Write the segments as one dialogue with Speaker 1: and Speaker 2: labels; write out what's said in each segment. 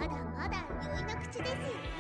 Speaker 1: まだまだ酔いの口ですよね。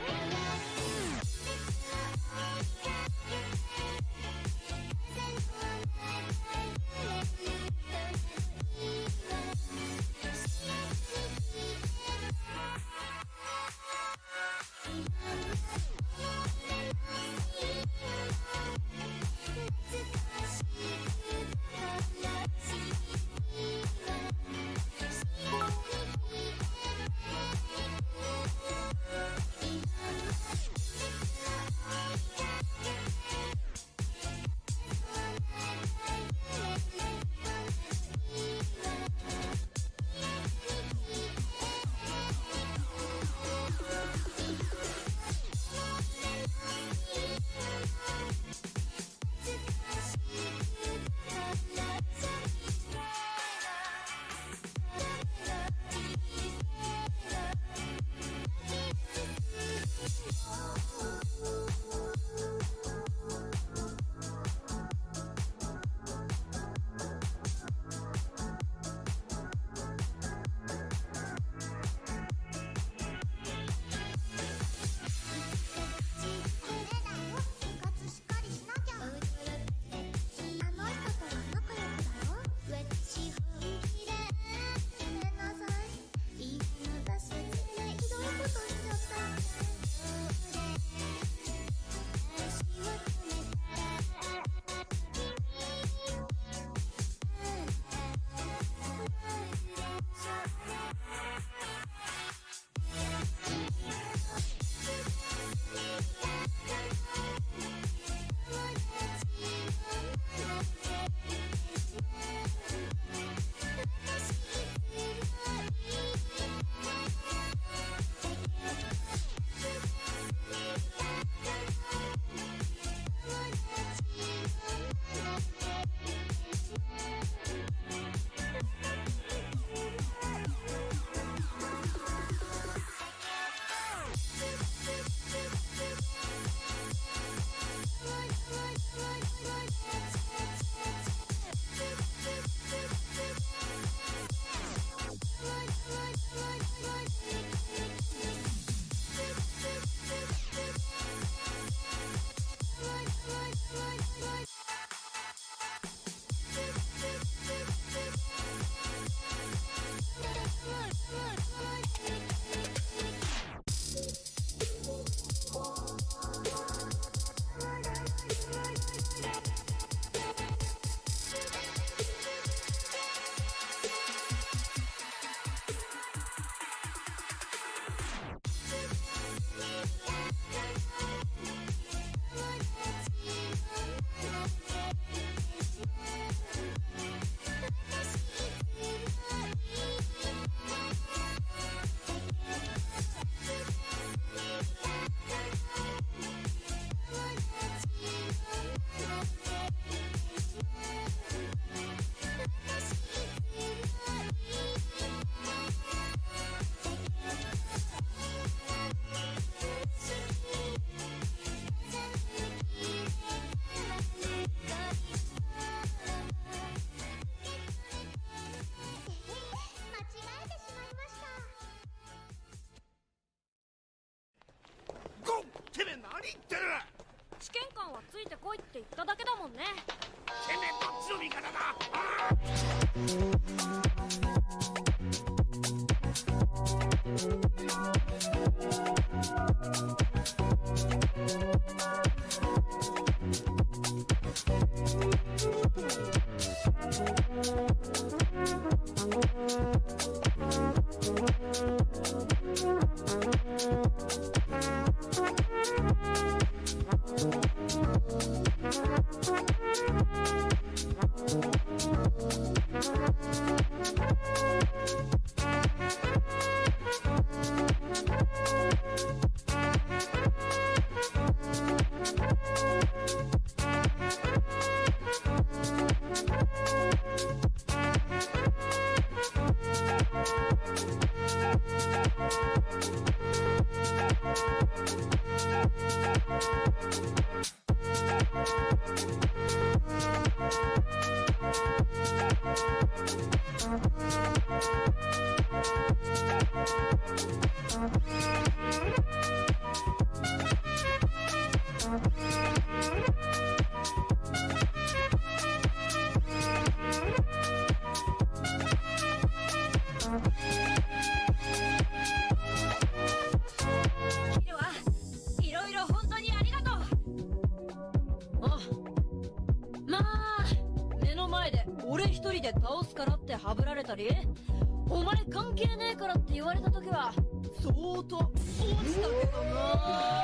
Speaker 2: 試験官はついてこいって言っただけだもんね。
Speaker 3: てめえどっちの味方だ。
Speaker 2: キルはいろいろ本当にありがとう。あ、まあ目の前で俺一人で倒すからってはぶられたり、お前関係ねえからって言われた時は相当落ちたけどな。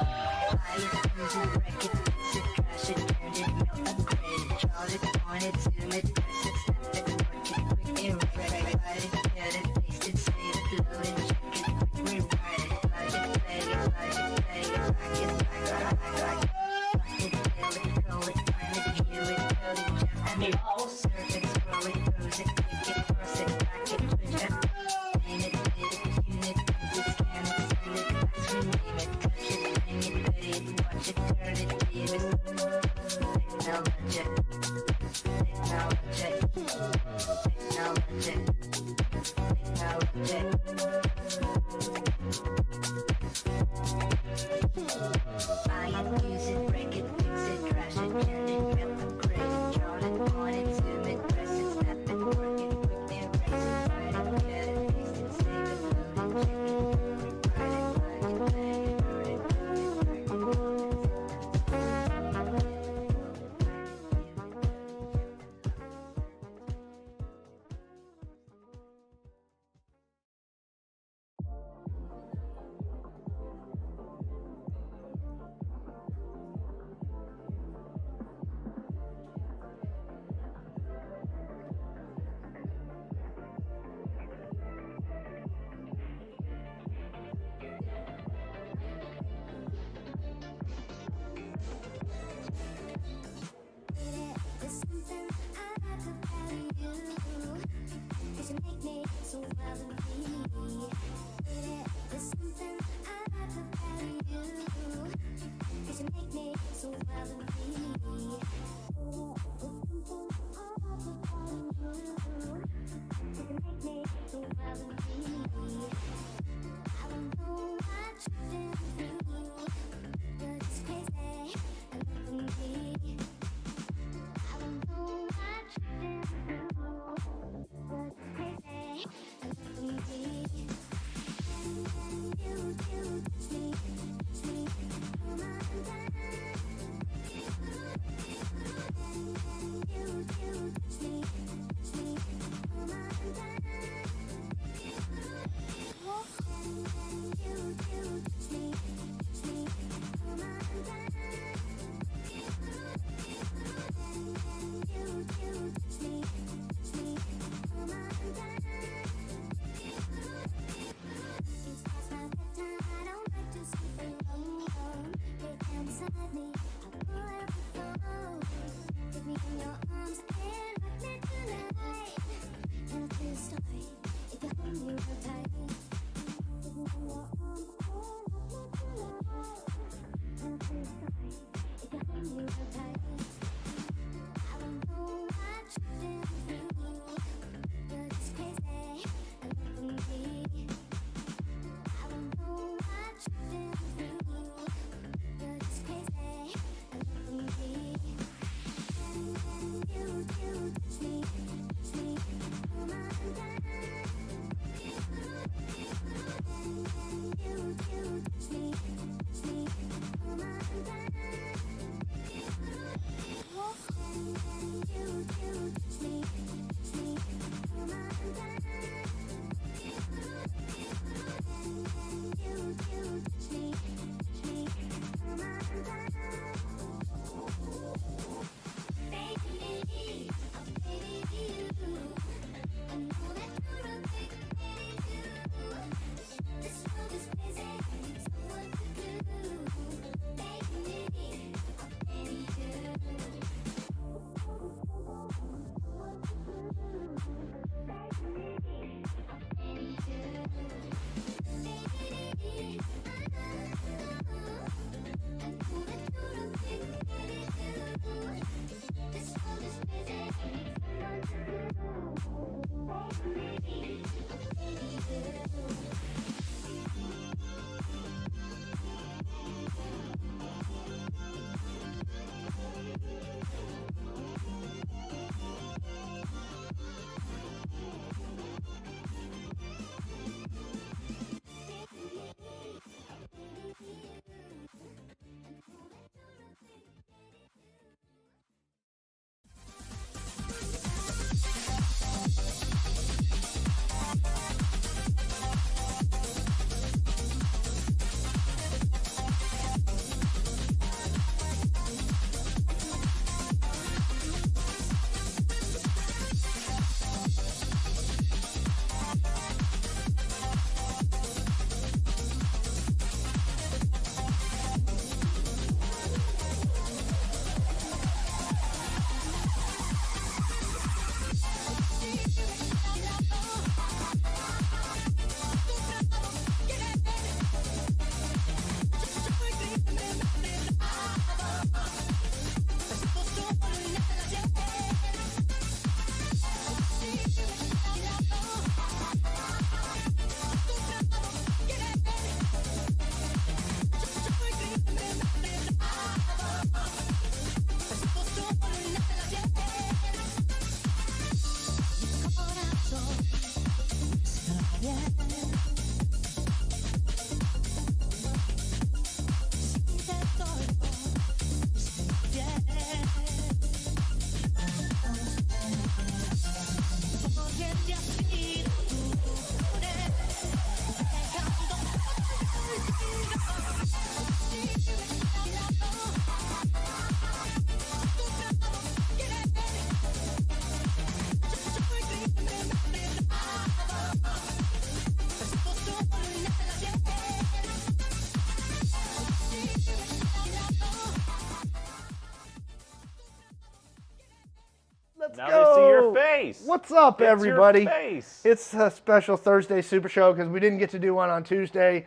Speaker 4: Now
Speaker 5: go.
Speaker 4: they see your face.
Speaker 5: What's up,
Speaker 4: It's
Speaker 5: everybody?
Speaker 4: Your face.
Speaker 5: It's a special Thursday Super Show because we didn't get to do one on Tuesday.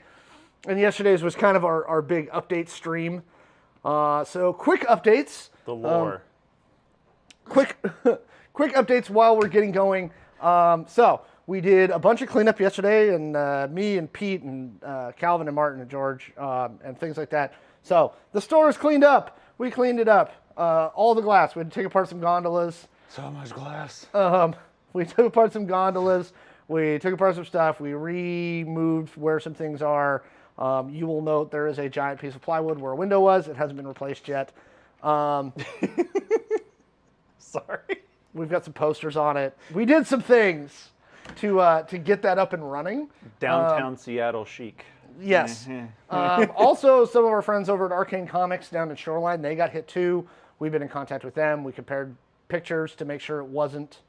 Speaker 5: And yesterday's was kind of our big update stream. So quick updates.
Speaker 4: The lore.
Speaker 5: Quick updates while we're getting going. So we did a bunch of cleanup yesterday, and me and Pete and Calvin and Martin and George and things like that. So the store is cleaned up. We cleaned it up. All the glass. We had to take apart some gondolas.
Speaker 4: So much glass.
Speaker 5: We took apart some gondolas. We took apart some stuff. We removed where some things are. You will note there is a giant piece of plywood where a window was. It hasn't been replaced yet.
Speaker 4: Sorry.
Speaker 5: We've got some posters on it. We did some things to get that up and running.
Speaker 4: Downtown Seattle chic.
Speaker 5: Yes. Also, some of our friends over at Arcane Comics down in Shoreline, they got hit too. We've been in contact with them. We compared pictures to make sure it wasn't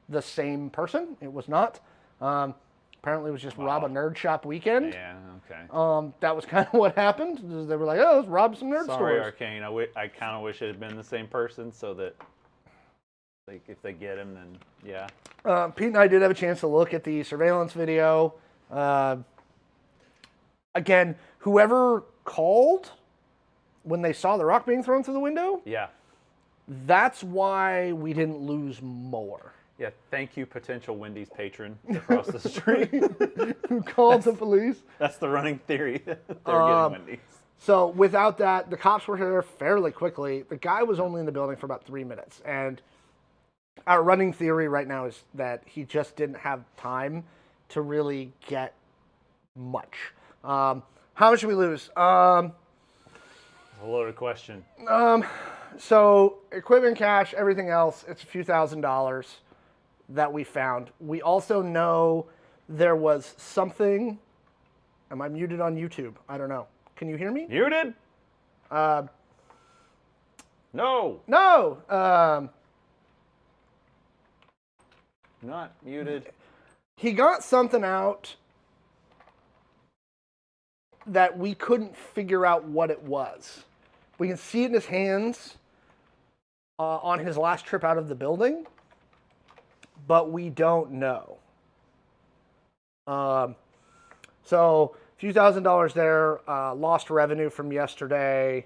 Speaker 5: the same person. It was not. Apparently, it was just rob a nerd shop weekend.
Speaker 4: Yeah, okay.
Speaker 5: That was kind of what happened. They were like, "Oh, let's rob some nerd
Speaker 4: Sorry,
Speaker 5: stores."
Speaker 4: Arcane. I kind of wish it had been the same person so that, like, if they get him, then yeah.
Speaker 5: Pete and I did have a chance to look at the surveillance video. Again, whoever called when they saw the rock being thrown through the window,
Speaker 4: Yeah.
Speaker 5: that's why we didn't lose more.
Speaker 4: Yeah, thank you, potential Wendy's patron across the street.
Speaker 5: Who called the police?
Speaker 4: That's the running theory. They're getting Wendy's.
Speaker 5: So without that, the cops were here fairly quickly. The guy was only in the building for about 3 minutes. And our running theory right now is that he just didn't have time to really get much. How much did we lose?
Speaker 4: A loaded question.
Speaker 5: So equipment, cash, everything else, it's a few $1,000s that we found. We also know there was something. Am I muted on YouTube? I don't know. Can you hear me?
Speaker 4: Muted? No.
Speaker 5: No.
Speaker 4: Not muted.
Speaker 5: He got something out that we couldn't figure out what it was. We can see it in his hands on his last trip out of the building, but we don't know. So a few $1,000s there, lost revenue from yesterday,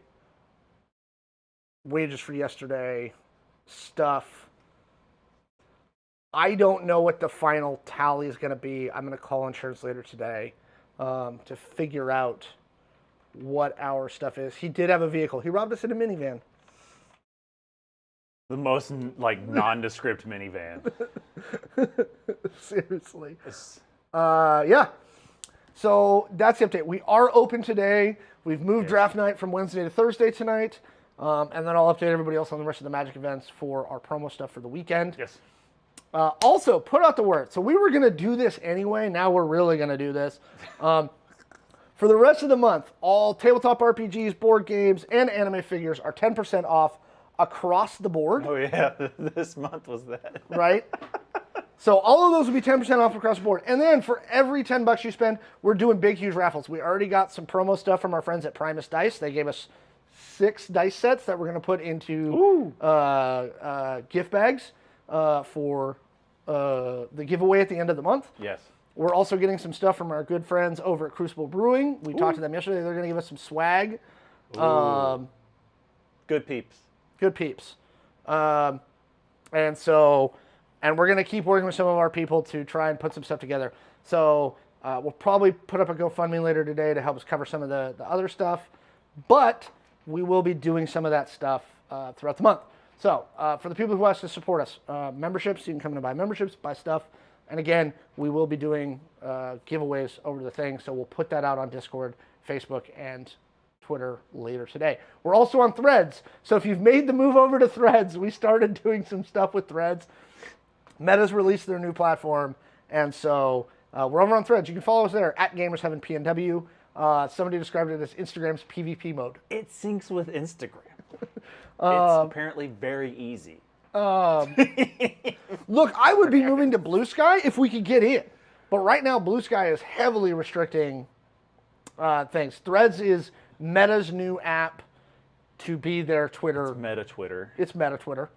Speaker 5: wages for yesterday, stuff. I don't know what the final tally is going to be. I'm going to call insurance later today to figure out what our stuff is. He did have a vehicle. He robbed us in a minivan.
Speaker 4: The most, like, nondescript minivan.
Speaker 5: Seriously. Yeah. So that's the update. We are open today. We've moved draft night from Wednesday to Thursday tonight. And then I'll update everybody else on the rest of the Magic events for our promo stuff for the weekend.
Speaker 4: Yes.
Speaker 5: Also, put out the word. So we were going to do this anyway. Now we're really going to do this. For the rest of the month, all tabletop RPGs, board games, and anime figures are 10% off across the board.
Speaker 4: Oh, yeah. This month was that.
Speaker 5: Right? So all of those will be 10% off across the board. And then for every $10 you spend, we're doing big, huge raffles. We already got some promo stuff from our friends at Primus Dice. They gave us 6 dice sets that we're going to put into gift bags for the giveaway at the end of the month.
Speaker 4: Yes.
Speaker 5: We're also getting some stuff from our good friends over at Crucible Brewing. We talked to them yesterday. They're going to give us some swag.
Speaker 4: Good peeps.
Speaker 5: Good peeps. And we're going to keep working with some of our people to try and put some stuff together. So we'll probably put up a GoFundMe later today to help us cover some of the other stuff. But we will be doing some of that stuff throughout the month. So for the people who ask to support us, memberships, you can come in and buy memberships, buy stuff. And again, we will be doing giveaways over the thing. So we'll put that out on Discord, Facebook, and Twitter later today. We're also on Threads. So if you've made the move over to Threads, we started doing some stuff with Threads. Meta's released their new platform. And so we're over on Threads. You can follow us there at Heaven PNW. Somebody described it as Instagram's PvP mode.
Speaker 4: It syncs with Instagram. It's apparently very easy.
Speaker 5: Look, I would be moving to Blue Sky if we could get in. But right now, Blue Sky is heavily restricting things. Threads is Meta's new app to be their Twitter.
Speaker 4: It's Meta Twitter.
Speaker 5: It's Meta Twitter.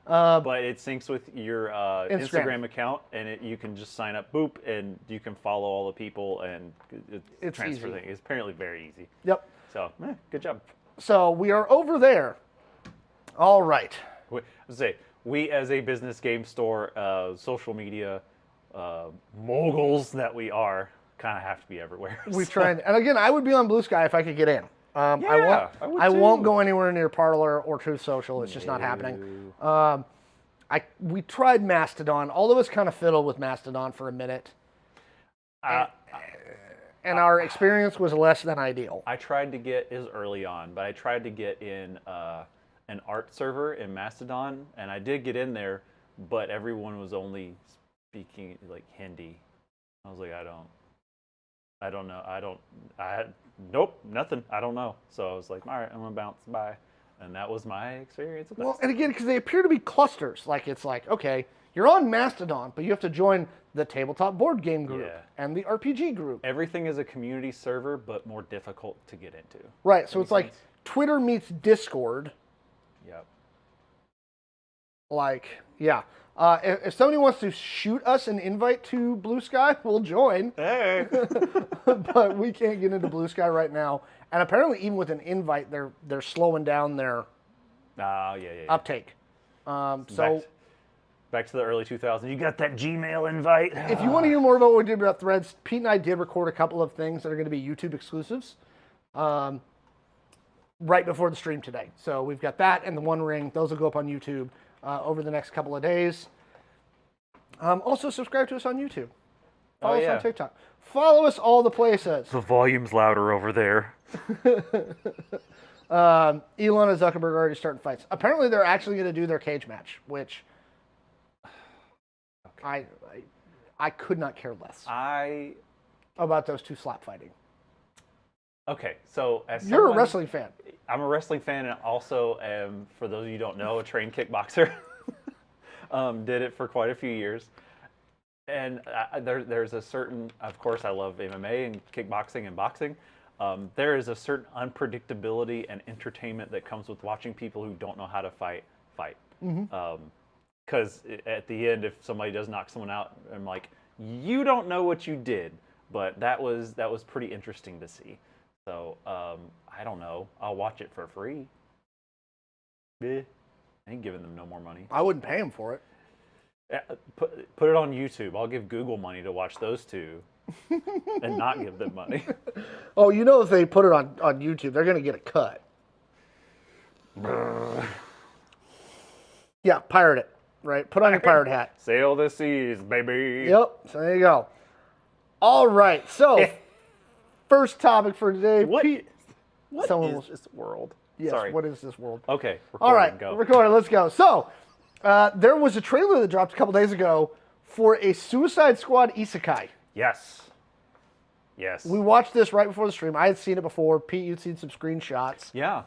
Speaker 4: But it syncs with your Instagram account, and you can just sign up, boop, and you can follow all the people, and
Speaker 5: It's
Speaker 4: transfer
Speaker 5: easy.
Speaker 4: thing. It's apparently very easy.
Speaker 5: Yep.
Speaker 4: So, good job.
Speaker 5: So we are over there. All right.
Speaker 4: We as a business game store, social media moguls that we are, kind of have to be everywhere.
Speaker 5: We tried, and again, I would be on Blue Sky if I could get in. I
Speaker 4: would
Speaker 5: I won't
Speaker 4: too.
Speaker 5: go anywhere near Parlor or Truth Social. It's just not happening. We tried Mastodon. All of us kind of fiddled with Mastodon for a minute, and our experience was less than ideal.
Speaker 4: I tried to get early on, but I tried to get in an art server in Mastodon, and I did get in there, but everyone was only speaking like Hindi. I was like, I don't know. Nope, nothing. I don't know. So I was like, all right, I'm gonna bounce by, and that was my experience. With
Speaker 5: Well, and again, because they appear to be clusters. Like it's like, okay, you're on Mastodon, but you have to join the tabletop board game group and the RPG group.
Speaker 4: Everything is a community server, but more difficult to get into.
Speaker 5: Right. So it's like Twitter meets Discord.
Speaker 4: Yep.
Speaker 5: Like, yeah. If somebody wants to shoot us an invite to Blue Sky, we'll join.
Speaker 4: Hey.
Speaker 5: But we can't get into Blue Sky right now. And apparently, even with an invite, they're slowing down their uptake. So
Speaker 4: back to the early 2000s. You got that Gmail invite.
Speaker 5: If you want to hear more about what we did about Threads, Pete and I did record a couple of things that are going to be YouTube exclusives right before the stream today. So we've got that and the One Ring. Those will go up on YouTube over the next couple of days. Also, subscribe to us on YouTube. Follow us on TikTok. Follow us all the places.
Speaker 4: The volume's louder over there.
Speaker 5: Elon and Zuckerberg are already starting fights. Apparently, they're actually going to do their cage match, which I could not care less about those two slap fighting.
Speaker 4: Okay, so
Speaker 5: You're a wrestling fan.
Speaker 4: I'm a wrestling fan, and also am, for those of you who don't know, a trained kickboxer. Did it for quite a few years. And there's a certain, of course, I love MMA and kickboxing and boxing. There is a certain unpredictability and entertainment that comes with watching people who don't know how to fight. Because at the end, if somebody does knock someone out, I'm like, you don't know what you did. But that was pretty interesting to see. So I don't know. I'll watch it for free. I ain't giving them no more money.
Speaker 5: I wouldn't pay him for it.
Speaker 4: Put it on YouTube. I'll give Google money to watch those two and not give them money.
Speaker 5: Oh, you know if they put it on YouTube, they're going to get a cut. Yeah, pirate it, right? Put on your pirate hat.
Speaker 4: Sail the seas, baby.
Speaker 5: Yep, so there you go. All right, so first topic for today.
Speaker 4: What is
Speaker 5: this
Speaker 4: world?
Speaker 5: Yes,
Speaker 4: Sorry.
Speaker 5: what is this world?
Speaker 4: Okay,
Speaker 5: all right,
Speaker 4: go.
Speaker 5: recording, let's go. So, there was a trailer that dropped a couple days ago for a Suicide Squad Isekai.
Speaker 4: Yes.
Speaker 5: We watched this right before the stream. I had seen it before. Pete, you'd seen some screenshots.
Speaker 4: Yeah.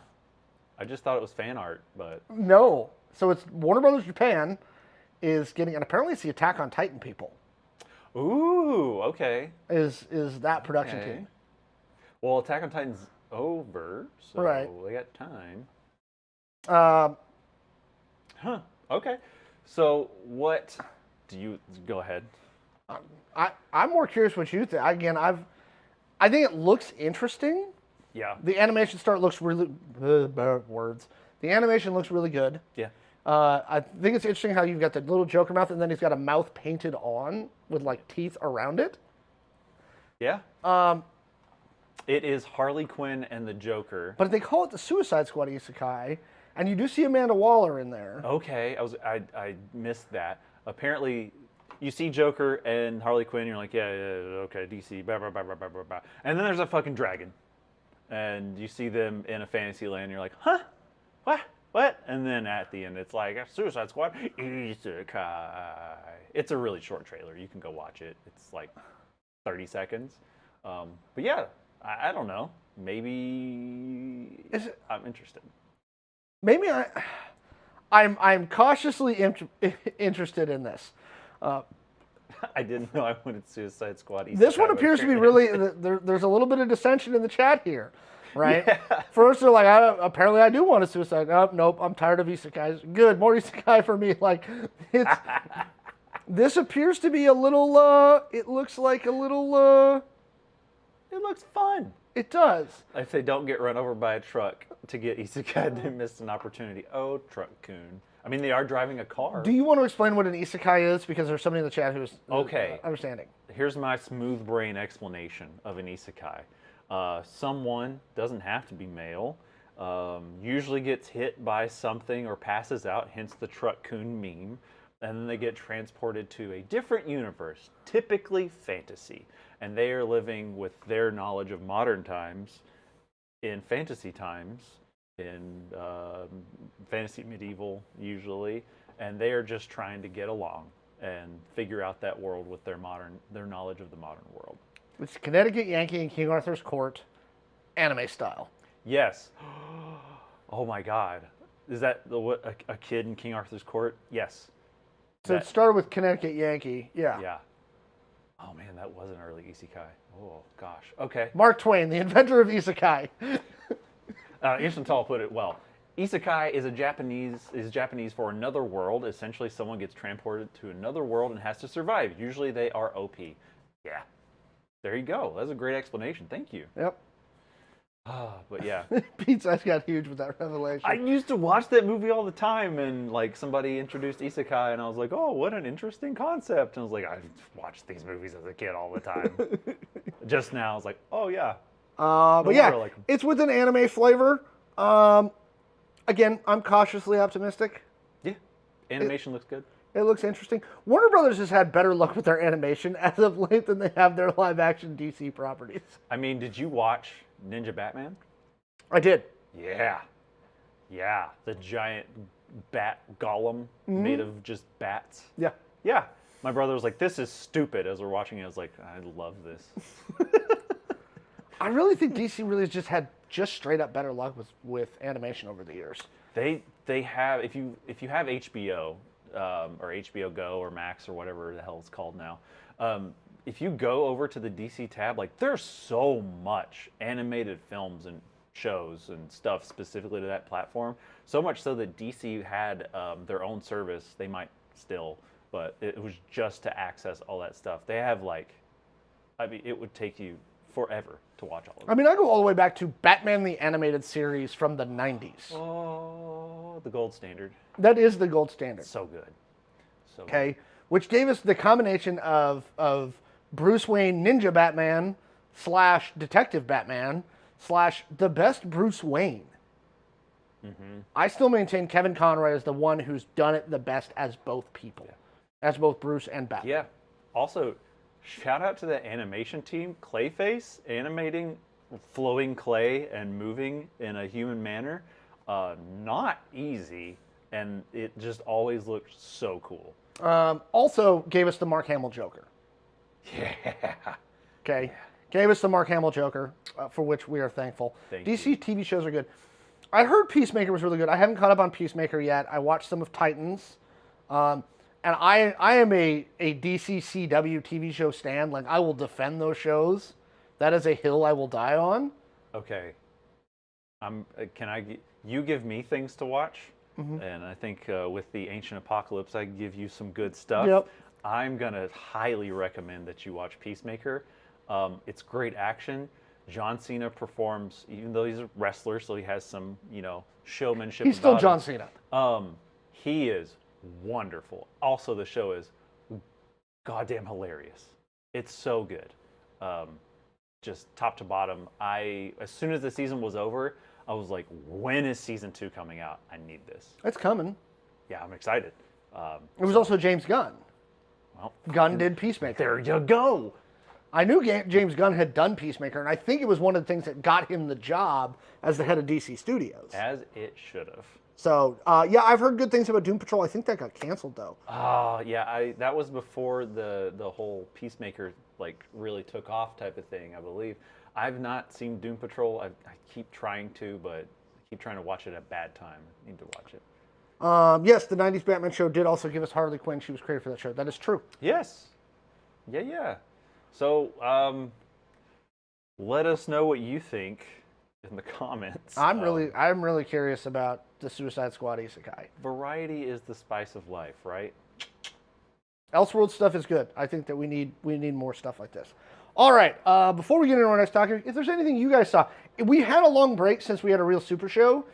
Speaker 4: I just thought it was fan art, but...
Speaker 5: No. So it's Warner Brothers Japan is getting, and apparently it's the Attack on Titan people.
Speaker 4: Ooh, okay.
Speaker 5: Is that production team.
Speaker 4: Well, Attack on Titan's over, so they got time. Okay. So what do you... Go ahead.
Speaker 5: I'm more curious what you think. Again, I think it looks interesting.
Speaker 4: Yeah.
Speaker 5: The animation looks really... words. The animation looks really good.
Speaker 4: Yeah.
Speaker 5: I think it's interesting how you've got the little Joker mouth, and then he's got a mouth painted on with, like, teeth around it.
Speaker 4: Yeah. It is Harley Quinn and the Joker.
Speaker 5: But they call it the Suicide Squad Isekai, and you do see Amanda Waller in there.
Speaker 4: Okay, I missed that. Apparently, you see Joker and Harley Quinn, you're like, yeah, okay, DC, blah, blah, blah, blah, blah, blah. And then there's a fucking dragon. And you see them in a fantasy land, you're like, huh? What? And then at the end, it's like, Suicide Squad, Isekai. It's a really short trailer. You can go watch it. It's like 30 seconds. But yeah, I don't know. Maybe I'm interested.
Speaker 5: Maybe I'm cautiously interested in this.
Speaker 4: I didn't know I wanted Suicide Squad.
Speaker 5: This one appears to be really. There's a little bit of dissension in the chat here. right?
Speaker 4: Yeah.
Speaker 5: First, they're like, apparently I do want a suicide. Nope, I'm tired of isekais. Good, more isekai for me. Like, it's this appears to be a little. It looks like a little.
Speaker 4: It looks fun.
Speaker 5: It does.
Speaker 4: If they don't get run over by a truck to get isekai, they missed an opportunity. Oh, truck-kun. I mean, they are driving a car.
Speaker 5: Do you want to explain what an isekai is? Because there's somebody in the chat who's
Speaker 4: Okay.
Speaker 5: understanding.
Speaker 4: Here's my smooth brain explanation of an isekai. Someone, doesn't have to be male, usually gets hit by something or passes out, hence the truck-kun meme, and then they get transported to a different universe, typically fantasy, and they are living with their knowledge of modern times in fantasy times, in fantasy medieval usually, and they are just trying to get along and figure out that world with their knowledge of the modern world.
Speaker 5: It's Connecticut Yankee and King Arthur's Court, anime style.
Speaker 4: Yes. Oh my God. Is that a kid in King Arthur's Court? Yes.
Speaker 5: So it started with Connecticut Yankee. Yeah.
Speaker 4: Yeah. Oh man, that was an early isekai. Oh gosh. Okay.
Speaker 5: Mark Twain, the inventor of isekai.
Speaker 4: Ishintala put it well. Isekai is Japanese for another world. Essentially, someone gets transported to another world and has to survive. Usually, they are OP. Yeah. There you go. That's a great explanation. Thank you.
Speaker 5: Yep.
Speaker 4: But yeah.
Speaker 5: Pete's eyes got huge with that revelation.
Speaker 4: I used to watch that movie all the time, and like somebody introduced isekai, and I was like, "Oh, what an interesting concept!" And I was like, "I watched these movies as a kid all the time." Just now, I was like, "Oh yeah."
Speaker 5: But yeah, it's with an anime flavor. Again, I'm cautiously optimistic.
Speaker 4: Yeah, animation looks good.
Speaker 5: It looks interesting. Warner Brothers has had better luck with their animation as of late than they have their live-action DC properties.
Speaker 4: I mean, did you watch Ninja Batman?
Speaker 5: I did.
Speaker 4: Yeah. Yeah, the giant bat golem made of just bats.
Speaker 5: Yeah.
Speaker 4: Yeah. My brother was like, "This is stupid." As we're watching it, I was like, "I love this."
Speaker 5: I really think DC really has just had straight up better luck with animation over the years.
Speaker 4: They have, if you have HBO or HBO Go or Max or whatever the hell it's called now, if you go over to the DC tab, like there's so much animated films and shows and stuff specifically to that platform. So much so that DC had their own service. They might still, but it was just to access all that stuff. They have it would take you forever to watch all of it.
Speaker 5: I mean, I go all the way back to Batman the Animated Series from the 90s.
Speaker 4: Oh, the gold standard.
Speaker 5: That is the gold standard.
Speaker 4: So good. So
Speaker 5: okay, which gave us the combination of Bruce Wayne Ninja Batman / Detective Batman / the best Bruce Wayne. Mm-hmm. I still maintain Kevin Conroy is the one who's done it the best as both people, as both Bruce and Batman.
Speaker 4: Yeah. Also, shout out to the animation team, Clayface, animating flowing clay and moving in a human manner. Not easy, and it just always looked so cool.
Speaker 5: Also gave us the Mark Hamill Joker.
Speaker 4: Yeah.
Speaker 5: Okay. Yeah. Gave us the Mark Hamill Joker, for which we are thankful.
Speaker 4: Thank
Speaker 5: DC
Speaker 4: you.
Speaker 5: TV shows are good. I heard Peacemaker was really good. I haven't caught up on Peacemaker yet. I watched some of Titans. And I am a DC CW TV show stan. Like, I will defend those shows. That is a hill I will die on.
Speaker 4: Okay. You give me things to watch, and I think with the Ancient Apocalypse, I give you some good stuff.
Speaker 5: Yep.
Speaker 4: I'm going to highly recommend that you watch Peacemaker. It's great action. John Cena performs, even though he's a wrestler, so he has some, showmanship.
Speaker 5: He's still John Cena.
Speaker 4: He is wonderful. Also, the show is goddamn hilarious. It's so good. Just top to bottom. As soon as the season was over, I was like, when is season 2 coming out? I need this.
Speaker 5: It's coming.
Speaker 4: Yeah, I'm excited.
Speaker 5: It was also James Gunn.
Speaker 4: Well,
Speaker 5: Gunn did Peacemaker.
Speaker 4: There you go.
Speaker 5: I knew James Gunn had done Peacemaker, and I think it was one of the things that got him the job as the head of DC Studios.
Speaker 4: As it should have.
Speaker 5: So, yeah, I've heard good things about Doom Patrol. I think that got canceled, though.
Speaker 4: Yeah, that was before the whole Peacemaker, really took off type of thing, I believe. I've not seen Doom Patrol. I keep trying to, but I keep trying to watch it at bad time. I need to watch it.
Speaker 5: Yes, the 90s Batman show did also give us Harley Quinn. She was created for that show. That is true.
Speaker 4: Yes. Yeah. So, let us know what you think in the comments.
Speaker 5: I'm really curious about the Suicide Squad Isekai.
Speaker 4: Variety is the spice of life, right?
Speaker 5: Elseworld stuff is good. I think that we need more stuff like this. All right, before we get into our next topic, if there's anything you guys saw, we had a long break since we had a real Super Show,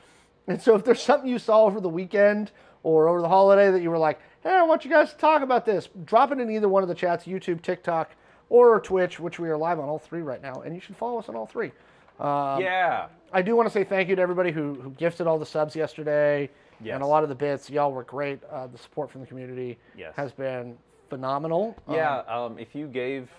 Speaker 5: and so if there's something you saw over the weekend or over the holiday that you were like, hey, I want you guys to talk about this, drop it in either one of the chats, YouTube, TikTok, or Twitch, which we are live on all three right now, and you should follow us on all three.
Speaker 4: Yeah.
Speaker 5: I do want to say thank you to everybody who gifted all the subs yesterday,
Speaker 4: Yes.
Speaker 5: and a lot of the bits. Y'all were great. The support from the community
Speaker 4: Yes.
Speaker 5: has been phenomenal.
Speaker 4: Yeah, if you gave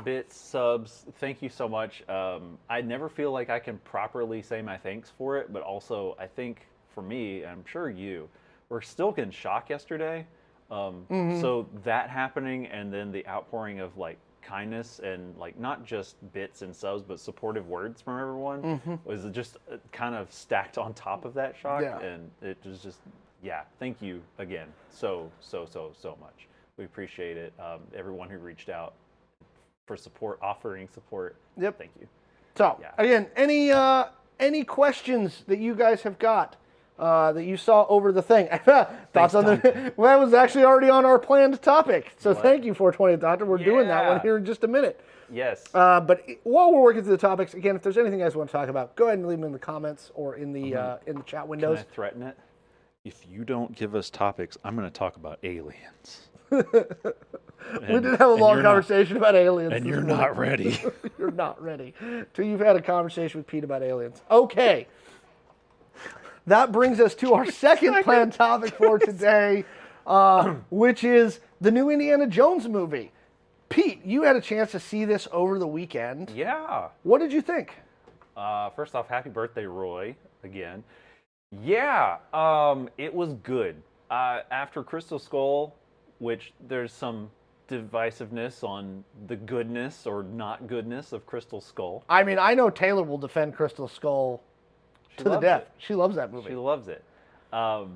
Speaker 4: bits, subs, thank you so much. I never feel like I can properly say my thanks for it, but also I think for me, I'm sure you, were still in shock yesterday. So that happening and then the outpouring of like kindness and like not just bits and subs, but supportive words from everyone was just kind of stacked on top of that shock.
Speaker 5: Yeah.
Speaker 4: And it was just, yeah, thank you again so much. We appreciate it. Everyone who reached out for support, offering support.
Speaker 5: Yep.
Speaker 4: Thank you.
Speaker 5: So,
Speaker 4: Yeah.
Speaker 5: again, any questions that you guys have got that you saw over the thing? Thoughts on the... Well, that was actually already on our planned topic. So thank you, 420 Doctor. We're doing that one here in just a minute.
Speaker 4: Yes.
Speaker 5: But while we're working through the topics, again, if there's anything you guys want to talk about, go ahead and leave them in the comments or in the chat windows.
Speaker 4: Can I threaten it? If you don't give us topics, I'm going to talk about aliens.
Speaker 5: We did have a long conversation about aliens.
Speaker 4: And you're not ready.
Speaker 5: You're not ready till you've had a conversation with Pete about aliens. Okay. That brings us to our second planned topic for today, which is the new Indiana Jones movie. Pete, you had a chance to see this over the weekend.
Speaker 4: Yeah.
Speaker 5: What did you think?
Speaker 4: First off, happy birthday, Roy, again. Yeah, it was good. After Crystal Skull, which there's some divisiveness on the goodness or not goodness of Crystal Skull.
Speaker 5: I mean, I know Taylor will defend Crystal Skull to the death. She loves that movie.
Speaker 4: She loves it. I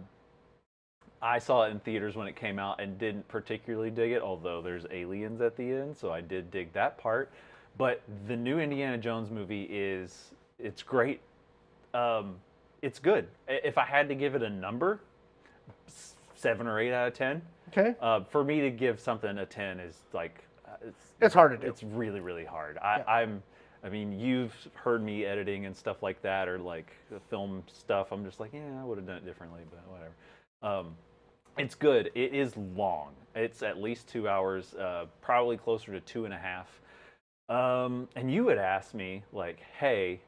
Speaker 4: saw it in theaters when it came out and didn't particularly dig it, although there's aliens at the end, so I did dig that part. But the new Indiana Jones movie it's great. It's good. If I had to give it a number, 7 or 8 out of 10.
Speaker 5: Okay.
Speaker 4: For me to give something a 10 is like
Speaker 5: It's hard to do.
Speaker 4: It's really, really hard. I mean, you've heard me editing and stuff like that, or like the film stuff. I'm just like, yeah, I would have done it differently, but whatever. It's good. It is long. It's at least 2 hours, probably closer to 2.5. And you had asked me, like, hey,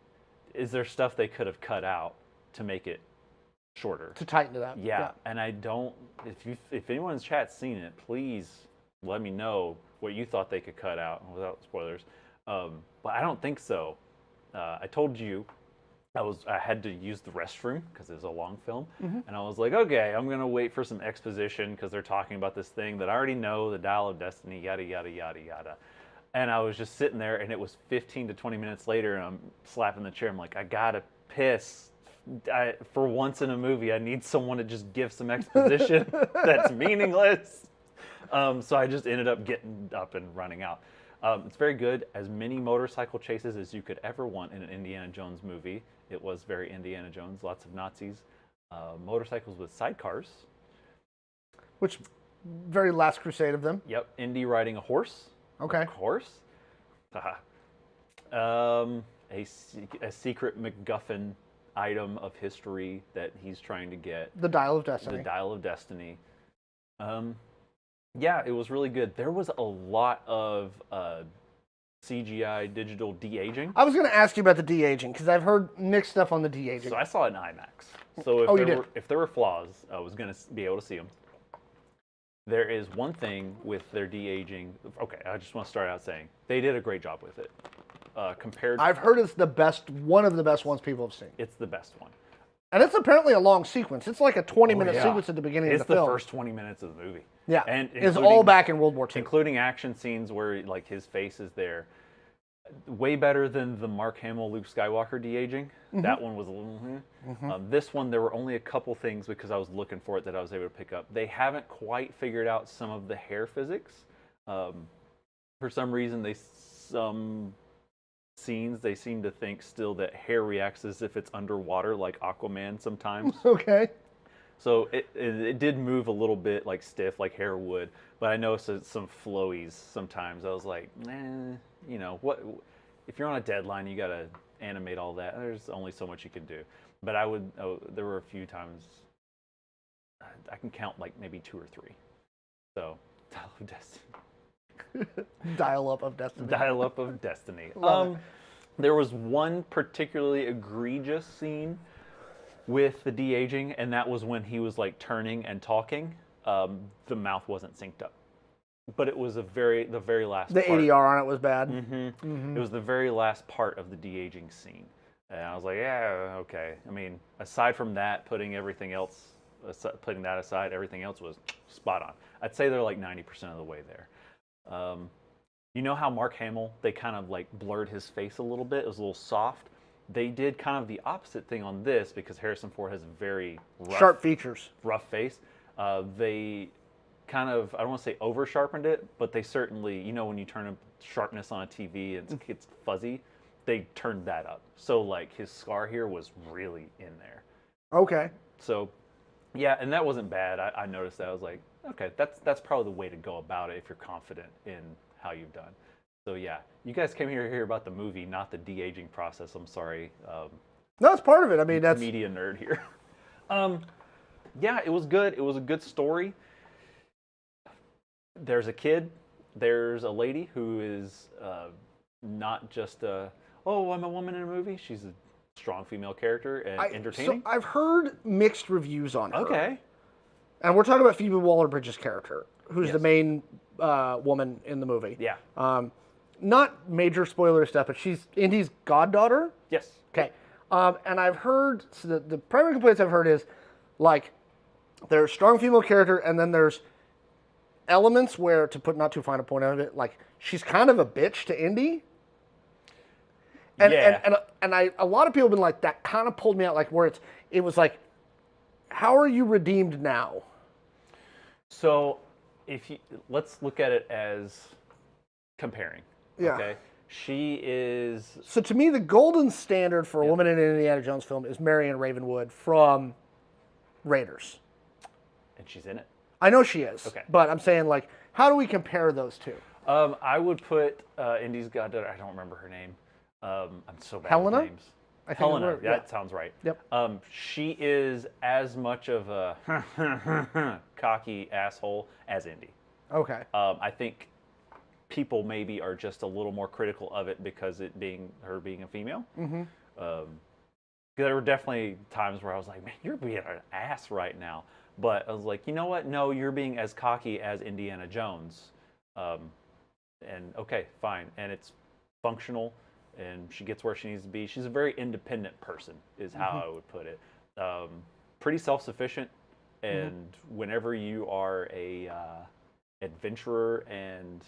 Speaker 4: is there stuff they could have cut out to make it shorter?
Speaker 5: To tighten it up.
Speaker 4: Yeah. And I don't, if anyone's chat's seen it, please let me know what you thought they could cut out without spoilers. But I don't think so. I told you I had to use the restroom because it's a long film. And I was like, okay, I'm going to wait for some exposition because they're talking about this thing that I already know, the Dial of Destiny, yada, yada, yada, yada. And I was just sitting there, and it was 15 to 20 minutes later, and I'm slapping the chair. I'm like, I got to piss. For once in a movie, I need someone to just give some exposition that's meaningless. So I just ended up getting up and running out. It's very good. As many motorcycle chases as you could ever want in an Indiana Jones movie. It was very Indiana Jones. Lots of Nazis. Motorcycles with sidecars.
Speaker 5: Which, very Last Crusade of them.
Speaker 4: Yep. Indy riding a horse.
Speaker 5: Okay.
Speaker 4: Of course. A secret MacGuffin item of history that he's trying to get.
Speaker 5: The Dial of Destiny.
Speaker 4: The Dial of Destiny. Yeah, it was really good. There was a lot of CGI digital de-aging.
Speaker 5: I was going to ask you about the de-aging because I've heard mixed stuff on the de-aging.
Speaker 4: So I saw it in IMAX. So if there were flaws, I was going to be able to see them. There is one thing with their de-aging. Okay, I just want to start out saying they did a great job with it. Compared,
Speaker 5: I've heard it's the best, one of the best ones people have seen.
Speaker 4: It's the best one.
Speaker 5: And it's apparently a long sequence. It's like a 20-minute sequence at the beginning of the film.
Speaker 4: It's the first 20 minutes of the movie.
Speaker 5: Yeah,
Speaker 4: and
Speaker 5: it's all back in World War II.
Speaker 4: Including action scenes where like his face is there. Way better than the Mark Hamill, Luke Skywalker de-aging. That one was a little... This one, there were only a couple things because I was looking for it that I was able to pick up. They haven't quite figured out some of the hair physics. For some reason, scenes, they seem to think still that hair reacts as if it's underwater, like Aquaman sometimes.
Speaker 5: Okay.
Speaker 4: So it did move a little bit like stiff, like hair would, but I noticed some flowies sometimes. I was like, you know, what? If you're on a deadline, you gotta animate all that. There's only so much you can do. But there were a few times, I can count like maybe 2 or 3. So, Dial of Destiny.
Speaker 5: Dial up of destiny.
Speaker 4: Dial up of Destiny.
Speaker 5: Love it.
Speaker 4: There was one particularly egregious scene with the de-aging, and that was when he was like turning and talking. The mouth wasn't synced up, but it was the very last.
Speaker 5: The
Speaker 4: part.
Speaker 5: ADR on it was bad.
Speaker 4: It was the very last part of the de-aging scene, and I was like, yeah, okay. I mean, aside from that, putting that aside, everything else was spot on. I'd say they're like 90% of the way there. You know how Mark Hamill, they kind of like blurred his face a little bit. It was a little soft. They did kind of the opposite thing on this because Harrison Ford has a very
Speaker 5: Sharp features.
Speaker 4: rough face. They kind of, I don't want to say over sharpened it, but they certainly, you know, when you turn up sharpness on a TV and it's fuzzy, they turned that up. So like his scar here was really in there.
Speaker 5: Okay.
Speaker 4: So yeah, and that wasn't bad. I noticed that. I was like, okay, that's probably the way to go about it if you're confident in how you've done. So yeah, you guys came here to hear about the movie, not the de-aging process. I'm sorry.
Speaker 5: No, it's part of it. I mean, that's
Speaker 4: media nerd here. Yeah, it was good. It was a good story. There's a kid. There's a lady who is not just I'm a woman in a movie. She's a strong female character and entertaining.
Speaker 5: So I've heard mixed reviews on her.
Speaker 4: Okay.
Speaker 5: And we're talking about Phoebe Waller-Bridge's character, who's
Speaker 4: Yes.
Speaker 5: the main woman in the movie.
Speaker 4: Yeah.
Speaker 5: Not major spoiler stuff, but she's Indy's goddaughter.
Speaker 4: Yes.
Speaker 5: Okay. And I've heard, so the primary complaints I've heard is, like, there's strong female character, and then there's elements where, to put not too fine a point on it, like, she's kind of a bitch to Indy. And,
Speaker 4: Yeah.
Speaker 5: and a lot of people have been like, that kind of pulled me out, like, where it was like, how are you redeemed now?
Speaker 4: So, let's look at it as comparing.
Speaker 5: Yeah.
Speaker 4: Okay. She is.
Speaker 5: So to me, the golden standard for a woman in an Indiana Jones film is Marion Ravenwood from Raiders.
Speaker 4: And she's in it.
Speaker 5: I know she is.
Speaker 4: Okay.
Speaker 5: But I'm saying, like, how do we compare those two?
Speaker 4: I would put Indy's goddaughter. I don't remember her name. I'm so bad
Speaker 5: Helena?
Speaker 4: with names.
Speaker 5: I think
Speaker 4: Helena.
Speaker 5: we're-
Speaker 4: That sounds right.
Speaker 5: Yep.
Speaker 4: She is as much of a cocky asshole as Indy.
Speaker 5: Okay.
Speaker 4: I think people maybe are just a little more critical of it because her being a female. Mm-hmm. There were definitely times where I was like, man, you're being an ass right now. But I was like, you know what? No, you're being as cocky as Indiana Jones. And okay, fine. And it's functional, and she gets where she needs to be. She's a very independent person, is how I would put it. Pretty self-sufficient, and whenever you are a adventurer and,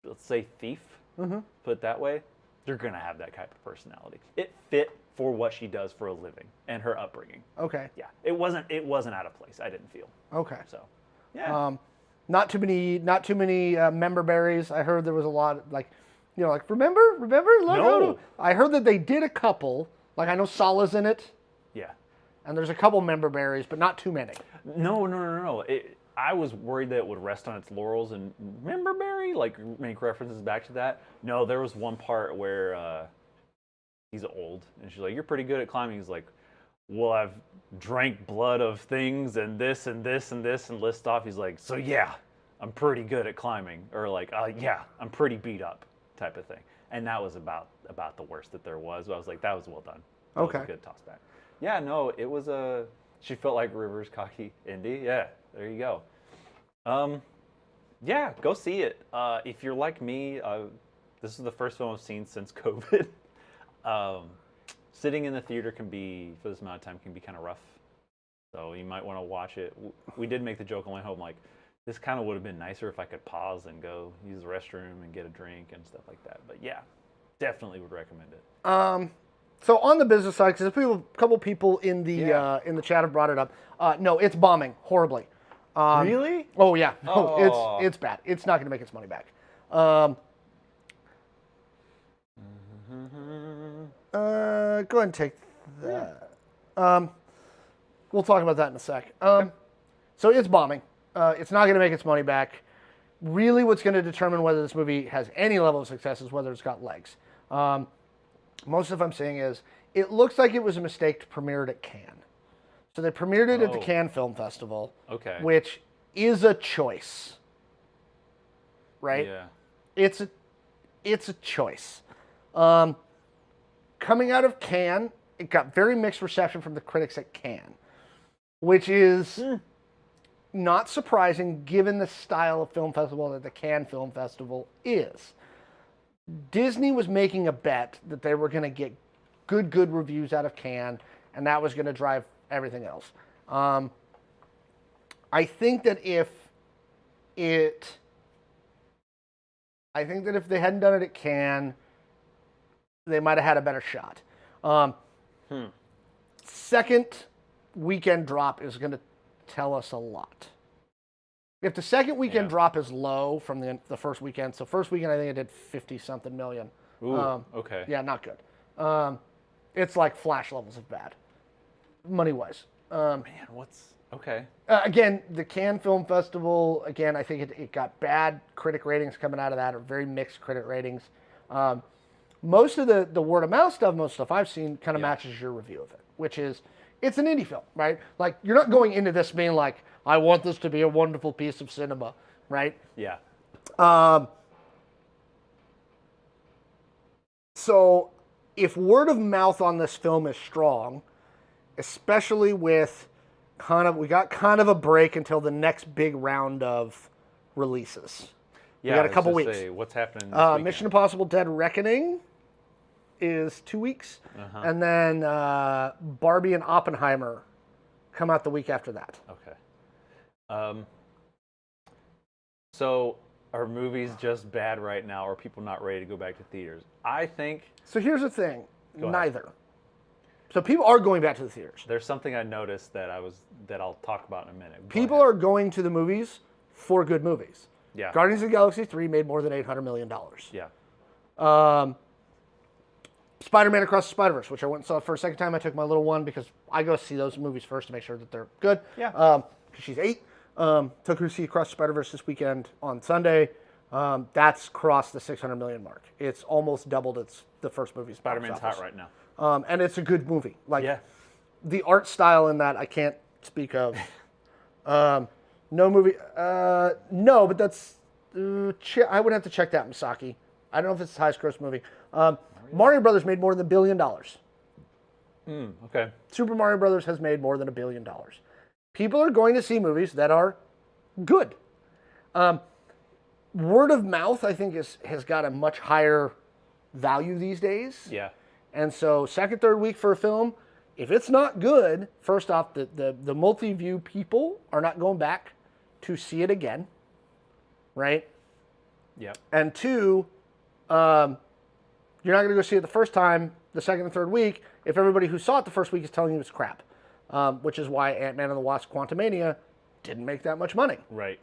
Speaker 4: let's say, thief, put it that way, you're going to have that type of personality. It fit for what she does for a living and her upbringing.
Speaker 5: Okay.
Speaker 4: Yeah, it wasn't out of place. I didn't feel.
Speaker 5: Okay.
Speaker 4: So, yeah.
Speaker 5: Not too many member berries. I heard there was a lot, like, you know, like, remember? Like,
Speaker 4: No.
Speaker 5: I heard that they did a couple. Like, I know Sala's in it,
Speaker 4: Yeah.
Speaker 5: and there's a couple member berries, but not too many.
Speaker 4: No. I was worried that it would rest on its laurels and remember Barry, like make references back to that. No, there was one part where he's old, and she's like, "You're pretty good at climbing." He's like, "Well, I've drank blood of things and this and this and this," and list off. He's like, "So yeah, I'm pretty good at climbing," or like, "Yeah, I'm pretty beat up," type of thing. And that was about the worst that there was. I was like, that was well done. That was a good toss back. Yeah, no, it was she felt like Rivers cocky Indy. Yeah, there you go. Yeah, go see it. If you're like me, this is the first film I've seen since COVID. Sitting in the theater for this amount of time, can be kind of rough. So you might want to watch it. We did make the joke on the way home, like, this kind of would have been nicer if I could pause and go use the restroom and get a drink and stuff like that. But yeah, definitely would recommend it.
Speaker 5: So on the business side, because a couple people in the chat have brought it up. No, it's bombing horribly.
Speaker 4: Really?
Speaker 5: Oh yeah.
Speaker 4: Oh.
Speaker 5: It's bad. It's not going to make its money back. Go ahead and take that. We'll talk about that in a sec. So it's bombing. It's not going to make its money back. Really, what's going to determine whether this movie has any level of success is whether it's got legs. Most of what I'm saying is, it looks like it was a mistake to premiere it at Cannes. So they premiered it at the Cannes Film Festival, which is a choice, right?
Speaker 4: Yeah.
Speaker 5: It's a choice. Coming out of Cannes, it got very mixed reception from the critics at Cannes, which is not surprising given the style of film festival that the Cannes Film Festival is. Disney was making a bet that they were going to get good reviews out of Cannes, and that was going to drive everything else. I think that if they hadn't done it at Cannes, they might have had a better shot. Second weekend drop is going to tell us a lot. If the second weekend drop is low from the first weekend, so first weekend I think it did 50-something million.
Speaker 4: Ooh, okay.
Speaker 5: Yeah, not good. It's like Flash levels of bad, money-wise.
Speaker 4: Man, okay.
Speaker 5: Again, the Cannes Film Festival, again, I think it got bad critic ratings coming out of that, or very mixed critic ratings. Most of the word of mouth stuff, most stuff I've seen kind of matches your review of it, which is, it's an indie film, right? Like, you're not going into this being like, I want this to be a wonderful piece of cinema, right?
Speaker 4: Yeah.
Speaker 5: So if word of mouth on this film is strong, especially with we got kind of a break until the next big round of releases.
Speaker 4: Yeah,
Speaker 5: we got a couple weeks.
Speaker 4: What's happening this weekend?
Speaker 5: Mission Impossible Dead Reckoning is 2 weeks. And then Barbie and Oppenheimer come out the week after that.
Speaker 4: Okay. So are movies just bad right now, or are people not ready to go back to theaters? I think...
Speaker 5: So here's the thing.
Speaker 4: Go ahead.
Speaker 5: Neither. So people are going back to the theaters.
Speaker 4: There's something I noticed that I'll talk about in a minute.
Speaker 5: People are going to the movies for good movies.
Speaker 4: Yeah.
Speaker 5: Guardians of the Galaxy 3 made more than $800 million.
Speaker 4: Yeah.
Speaker 5: Spider-Man Across the Spider-Verse, which I went and saw for a second time. I took my little one because I go see those movies first to make sure that they're good.
Speaker 4: Yeah.
Speaker 5: Because she's 8. Took her to see Across the Spider-Verse this weekend on Sunday. That's crossed the 600 million mark. It's almost doubled the first movie's box
Speaker 4: Spider-Man's
Speaker 5: office.
Speaker 4: hot right now.
Speaker 5: And it's a good movie. Like,
Speaker 4: Yeah.
Speaker 5: the art style in that I can't speak of. No movie. No, but that's. I would have to check that, Misaki. I don't know if it's the highest gross movie. Mario Brothers made more than $1 billion.
Speaker 4: Okay.
Speaker 5: Super Mario Brothers has made more than $1 billion. People are going to see movies that are good. Word of mouth, I think, has got a much higher value these days.
Speaker 4: Yeah.
Speaker 5: And so second, third week for a film, if it's not good, first off, the multi-view people are not going back to see it again, right?
Speaker 4: Yeah.
Speaker 5: And two, you're not going to go see it the first time, the second and third week, if everybody who saw it the first week is telling you it's crap, which is why Ant-Man and the Wasp: Quantumania didn't make that much money.
Speaker 4: Right.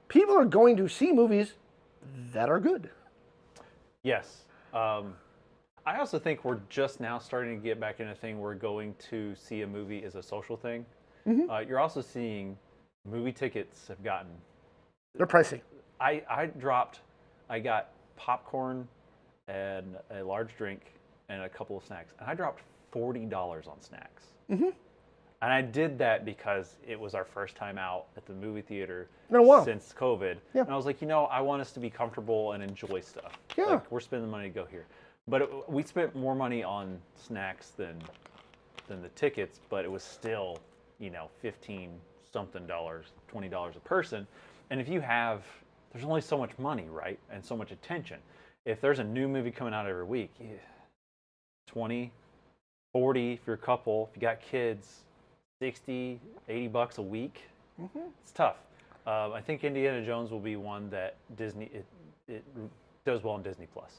Speaker 5: People are going to see movies that are good.
Speaker 4: Yes. I also think we're just now starting to get back in a thing where going to see a movie is a social thing. You're also seeing movie tickets have gotten...
Speaker 5: They're pricey.
Speaker 4: I got popcorn and a large drink and a couple of snacks, and I dropped $40 on snacks. And I did that because it was our first time out at the movie theater since COVID.
Speaker 5: Yeah.
Speaker 4: And I was like, I want us to be comfortable and enjoy stuff.
Speaker 5: Yeah.
Speaker 4: Like, we're spending money to go here. But we spent more money on snacks than the tickets, but it was still, $15-something, $20 a person. And if there's only so much money, right? And so much attention. If there's a new movie coming out every week, 20, 40 if you're a couple, if you got kids, 60, $80 a week. It's tough. I think Indiana Jones will be one that Disney, it does well on Disney Plus.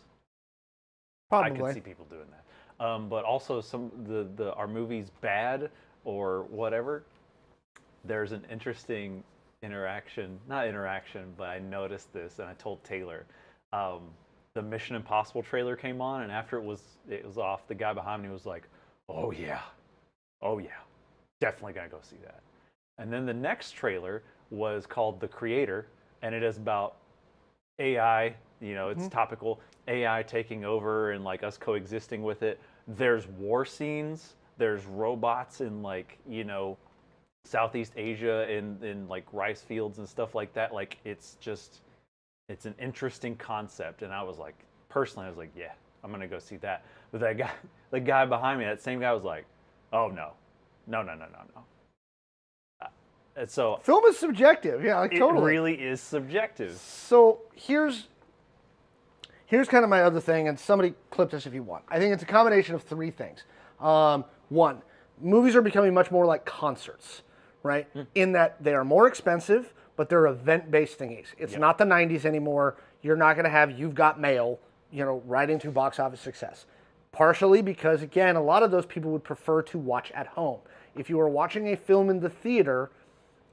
Speaker 5: Probably.
Speaker 4: I could see people doing that. But also our movies bad or whatever, there's an interesting not interaction, but I noticed this and I told Taylor. the Mission Impossible trailer came on, and after it was off, the guy behind me was like, oh yeah, definitely gonna go see that. And then the next trailer was called The Creator, and it is about AI, it's topical, AI taking over and like us coexisting with it. There's war scenes, there's robots in like, Southeast Asia in like rice fields and stuff like that. Like it's an interesting concept. And I was like, personally, I was like, yeah, I'm gonna go see that. But the guy behind me, that same guy was like, oh no. And so
Speaker 5: Film is subjective. Yeah, like, totally.
Speaker 4: It really is subjective.
Speaker 5: So here's kind of my other thing, and somebody clip this if you want. I think it's a combination of three things. One, movies are becoming much more like concerts, right? In that they are more expensive, but they're event-based thingies. It's not the 90s anymore. You're not going to have You've Got Mail, right into box office success. Partially because, again, a lot of those people would prefer to watch at home. If you are watching a film in the theater,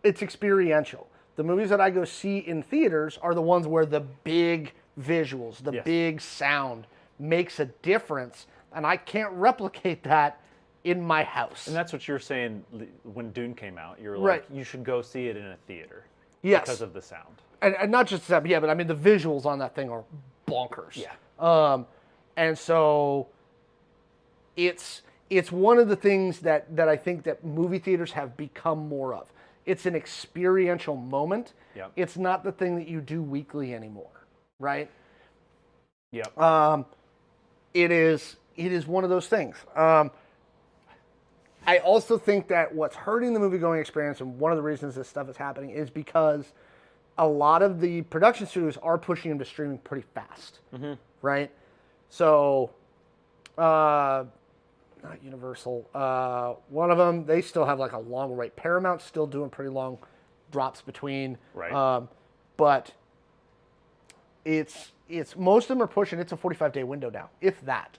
Speaker 5: it's experiential. The movies that I go see in theaters are the ones where the big visuals, the big sound makes a difference, and I can't replicate that in my house.
Speaker 4: And that's what you were saying when Dune came out. You were like, you should go see it in a theater because of the sound.
Speaker 5: And not just that, but I mean, the visuals on that thing are bonkers.
Speaker 4: Yeah.
Speaker 5: And so it's one of the things that I think that movie theaters have become more of. It's an experiential moment.
Speaker 4: Yep.
Speaker 5: It's not the thing that you do weekly anymore, right?
Speaker 4: Yep.
Speaker 5: It is one of those things. I also think that what's hurting the movie-going experience, and one of the reasons this stuff is happening, is because a lot of the production studios are pushing into streaming pretty fast, right? So, not Universal. One of them, they still have like a long wait. Paramount's still doing pretty long drops between.
Speaker 4: Right.
Speaker 5: But it's most of them are pushing. It's a 45-day window now, if that.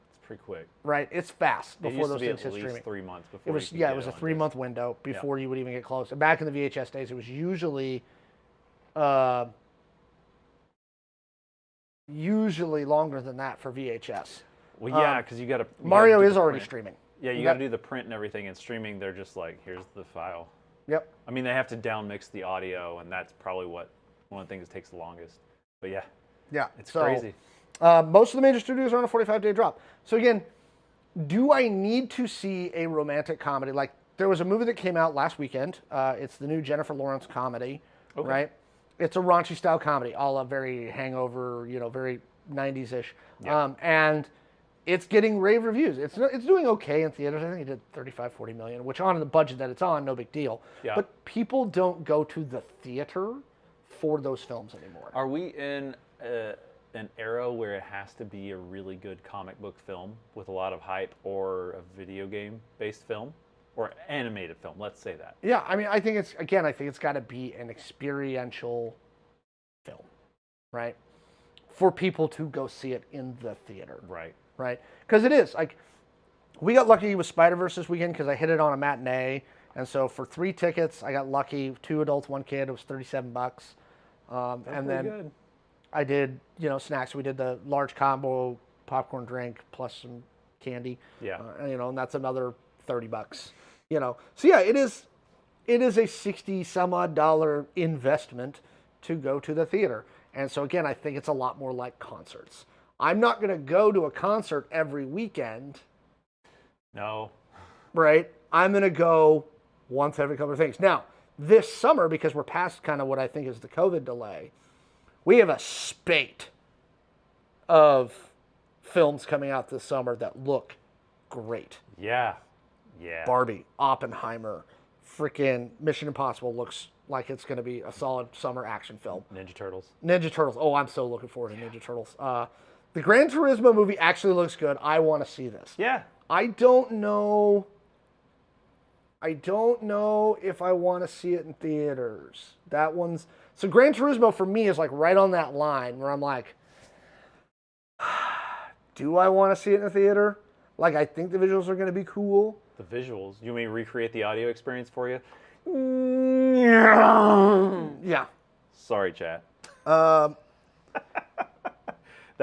Speaker 4: It's pretty quick.
Speaker 5: Right. It's fast before those things hit
Speaker 4: at least
Speaker 5: streaming.
Speaker 4: 3 months before.
Speaker 5: It was it was a 3-month window before you would even get close. And back in the VHS days, it was usually longer than that for VHS.
Speaker 4: Well, yeah, because you got to.
Speaker 5: Mario is already streaming.
Speaker 4: Yeah, you got to do the print and everything. And streaming, they're just like, here's the file.
Speaker 5: Yep.
Speaker 4: I mean, they have to down mix the audio, and that's probably one of the things that takes the longest. But yeah, it's crazy.
Speaker 5: Most of the major studios are on a 45-day drop. So again, do I need to see a romantic comedy? Like there was a movie that came out last weekend. It's the new Jennifer Lawrence comedy, right? It's a raunchy style comedy, all a very Hangover, very 90s-ish, and it's getting rave reviews. It's doing okay in theaters. I think it did 35-40 million, which on the budget that it's on, no big deal. Yeah. But people don't go to the theater for those films anymore.
Speaker 4: Are we in an era where it has to be a really good comic book film with a lot of hype, or a video game based film, or animated film? Let's say that.
Speaker 5: Yeah, I mean, I think it's got to be an experiential film, right? For people to go see it in the theater. Right? Because it is. Like, we got lucky with Spider-Verse this weekend because I hit it on a matinee. And so for 3 tickets, I got lucky. 2 adults, 1 kid. It was $37. And then
Speaker 4: good.
Speaker 5: I did, snacks. We did the large combo, popcorn drink, plus some candy.
Speaker 4: Yeah.
Speaker 5: And that's another $30. So yeah, it is a 60 some odd dollar investment to go to the theater. And so again, I think it's a lot more like concerts. I'm not going to go to a concert every weekend.
Speaker 4: No.
Speaker 5: Right? I'm going to go once every couple of things. Now, this summer, because we're past kind of what I think is the COVID delay, we have a spate of films coming out this summer that look great.
Speaker 4: Yeah.
Speaker 5: Barbie, Oppenheimer, freaking Mission Impossible looks like it's going to be a solid summer action film.
Speaker 4: Ninja Turtles.
Speaker 5: Oh, I'm so looking forward to Ninja Turtles. The Gran Turismo movie actually looks good. I want to see this.
Speaker 4: Yeah.
Speaker 5: I don't know if I want to see it in theaters. So Gran Turismo for me is like right on that line where I'm like, do I want to see it in the theater? Like, I think the visuals are going to be cool.
Speaker 4: The visuals? You mean recreate the audio experience for you?
Speaker 5: Yeah.
Speaker 4: Sorry, chat.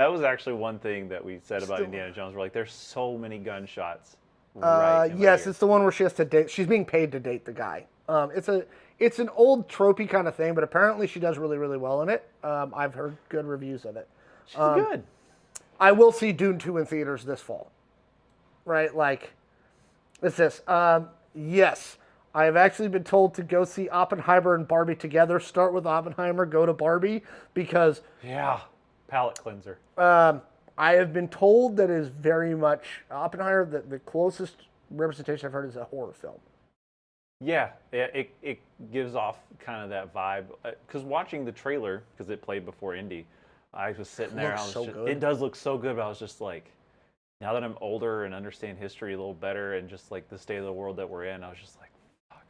Speaker 4: That was actually one thing that we said about
Speaker 5: Still-
Speaker 4: Indiana Jones. We're like, there's so many gunshots. Right in my
Speaker 5: Yes,
Speaker 4: ear.
Speaker 5: it's the one where she has to date. She's being paid to date the guy. It's an old tropey kind of thing, but apparently she does really, really well in it. I've heard good reviews of it.
Speaker 4: She's good.
Speaker 5: I will see Dune 2 in theaters this fall. Right? Like, it's this. Yes, I have actually been told to go see Oppenheimer and Barbie together. Start with Oppenheimer, go to Barbie, because
Speaker 4: Yeah. Palate cleanser.
Speaker 5: I have been told that it is very much Oppenheimer. The closest representation I've heard is a horror film.
Speaker 4: Yeah, it gives off kind of that vibe. Because watching the trailer, because it played before Indy, I was sitting there.
Speaker 5: looks
Speaker 4: I was
Speaker 5: so
Speaker 4: just,
Speaker 5: good.
Speaker 4: It does look so good, but I was just like, now that I'm older and understand history a little better and just like the state of the world that we're in, I was just like, fuck.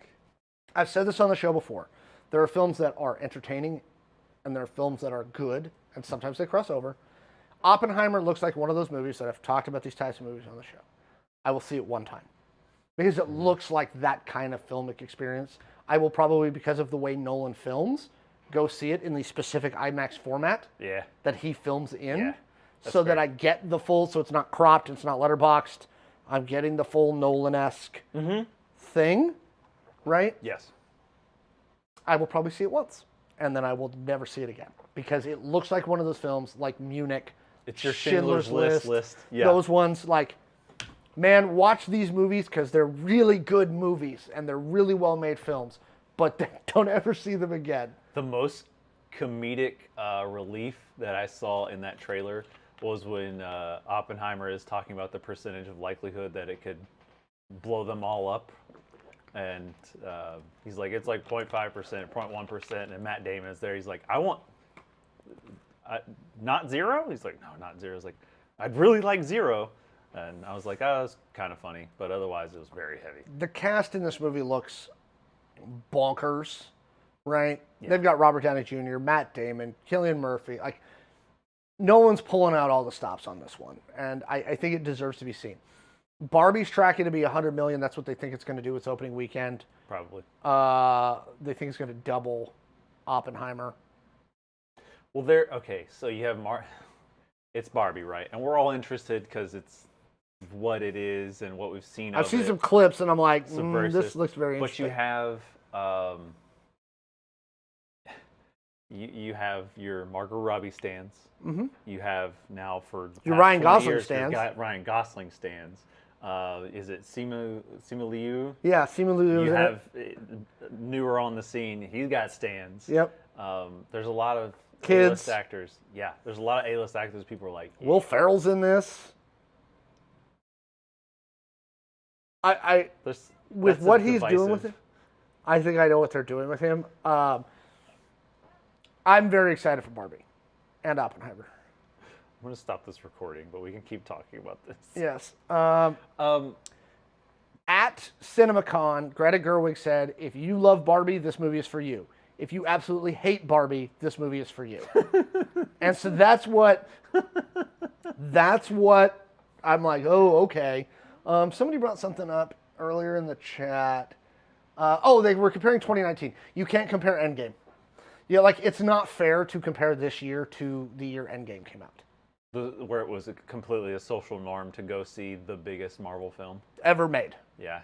Speaker 5: I've said this on the show before. There are films that are entertaining, and there are films that are good, and sometimes they cross over. Oppenheimer looks like one of those movies that I've talked about these types of movies on the show. I will see it one time. Because it looks like that kind of filmic experience. I will probably, because of the way Nolan films, go see it in the specific IMAX format
Speaker 4: Yeah.
Speaker 5: that he films in.
Speaker 4: Yeah, that's
Speaker 5: so that
Speaker 4: fair.
Speaker 5: I get the full, so it's not cropped, it's not letterboxed. I'm getting the full Nolan-esque thing, right?
Speaker 4: Yes.
Speaker 5: I will probably see it once, and then I will never see it again. Because it looks like one of those films, like Munich,
Speaker 4: It's your Schindler's List. Yeah.
Speaker 5: Those ones, like, man, watch these movies because they're really good movies and they're really well-made films, but don't ever see them again.
Speaker 4: The most comedic relief that I saw in that trailer was when Oppenheimer is talking about the percentage of likelihood that it could blow them all up. And he's like, it's like 0.5%, 0.1%. And Matt Damon is there. He's like, I want not zero? He's like, no, not zero. He's like, I'd really like zero. And I was like, oh, that's kind of funny. But otherwise, it was very heavy.
Speaker 5: The cast in this movie looks bonkers, right? Yeah. They've got Robert Downey Jr., Matt Damon, Cillian Murphy. Like, no one's pulling out all the stops on this one. And I think it deserves to be seen. Barbie's tracking to be 100 million. That's what they think it's going to do its opening weekend.
Speaker 4: Probably.
Speaker 5: They think it's going to double Oppenheimer.
Speaker 4: Well, okay, so you have it's Barbie, right? And we're all interested because it's what it is and what we've seen
Speaker 5: I've
Speaker 4: of
Speaker 5: seen
Speaker 4: it.
Speaker 5: some clips, and I'm like,
Speaker 4: Subversive.
Speaker 5: this looks very interesting.
Speaker 4: But you have you have your Margot Robbie stands. Mm-hmm. You have now for the
Speaker 5: your
Speaker 4: past
Speaker 5: Ryan
Speaker 4: 20
Speaker 5: Gosling
Speaker 4: years,
Speaker 5: stands.
Speaker 4: Ryan Gosling stands. Is it Simu Liu?
Speaker 5: Yeah, Simu Liu.
Speaker 4: You have newer on the scene. He's got stands.
Speaker 5: Yep.
Speaker 4: There's a lot of
Speaker 5: Kids.
Speaker 4: A-list actors. Yeah, there's a lot of A-list actors. People are like, yeah.
Speaker 5: Will Ferrell's in this. With what he's doing with it, I think I know what they're doing with him. I'm very excited for Barbie and Oppenheimer.
Speaker 4: I'm going to stop this recording, but we can keep talking about this.
Speaker 5: Yes. At CinemaCon, Greta Gerwig said, if you love Barbie, this movie is for you. If you absolutely hate Barbie, this movie is for you. And so that's what I'm like, oh, okay. Somebody brought something up earlier in the chat. They were comparing 2019. You can't compare Endgame. Yeah, like, it's not fair to compare this year to the year Endgame came out.
Speaker 4: Where it was completely a social norm to go see the biggest Marvel film
Speaker 5: ever made.
Speaker 4: Yeah.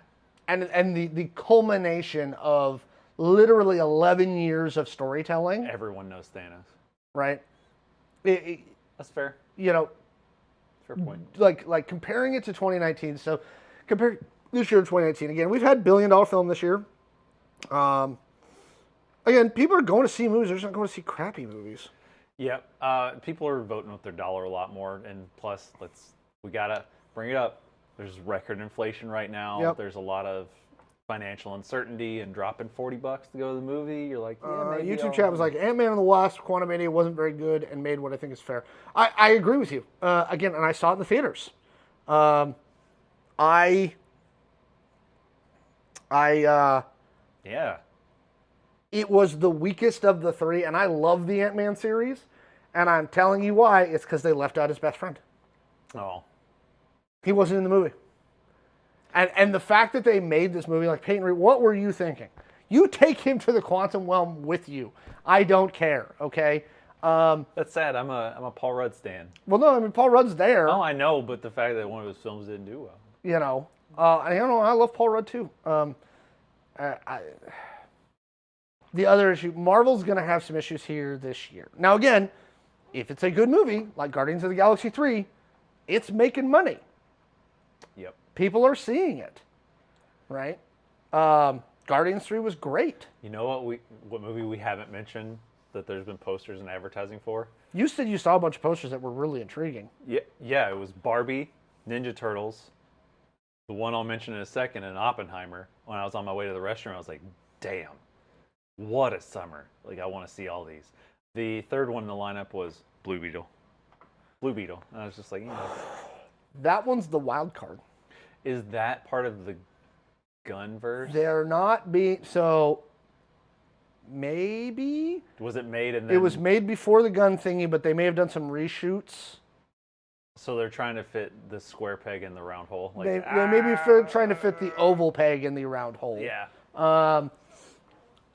Speaker 5: And the culmination of literally 11 years of storytelling.
Speaker 4: Everyone knows Thanos.
Speaker 5: Right?
Speaker 4: That's fair.
Speaker 5: You know,
Speaker 4: fair point.
Speaker 5: Like comparing it to 2019. So compare this year to 2019. Again, we've had $1 billion film this year. Again, people are going to see movies. They're just not going to see crappy movies.
Speaker 4: Yeah. People are voting with their dollar a lot more. And plus, we got to bring it up. There's record inflation right now.
Speaker 5: Yep.
Speaker 4: There's a lot of financial uncertainty, and dropping $40 to go to the movie, you're like, yeah, maybe
Speaker 5: YouTube chat was like, Ant-Man and the Wasp, Quantumania wasn't very good and made what I think is fair. I agree with you. Again, and I saw it in the theaters.
Speaker 4: Yeah.
Speaker 5: It was the weakest of the three, and I love the Ant-Man series, and I'm telling you why. It's because they left out his best friend.
Speaker 4: Oh.
Speaker 5: He wasn't in the movie. And the fact that they made this movie, like Peyton Reed, what were you thinking? You take him to the quantum realm with you. I don't care, okay?
Speaker 4: That's sad. I'm a Paul Rudd stan.
Speaker 5: Well, no, I mean Paul Rudd's there.
Speaker 4: Oh, I know, but the fact that one of his films didn't do well.
Speaker 5: You know, I love Paul Rudd too. The other issue, Marvel's going to have some issues here this year. Now, again, if it's a good movie like Guardians of the Galaxy 3, it's making money.
Speaker 4: Yep.
Speaker 5: People are seeing it, right? Guardians 3 was great.
Speaker 4: You know what movie we haven't mentioned that there's been posters and advertising for?
Speaker 5: You said you saw a bunch of posters that were really intriguing.
Speaker 4: Yeah, it was Barbie, Ninja Turtles, the one I'll mention in a second, and Oppenheimer. When I was on my way to the restroom, I was like, damn, what a summer. Like, I want to see all these. The third one in the lineup was Blue Beetle. And I was just like, you know.
Speaker 5: That one's the wild card.
Speaker 4: Is that part of the Gunverse?
Speaker 5: They're not being, so maybe.
Speaker 4: Was it made and then?
Speaker 5: It was made before the gun thingy, but they may have done some reshoots.
Speaker 4: So they're trying to fit the square peg in the round hole. Like,
Speaker 5: They may be trying to fit the oval peg in the round hole.
Speaker 4: Yeah.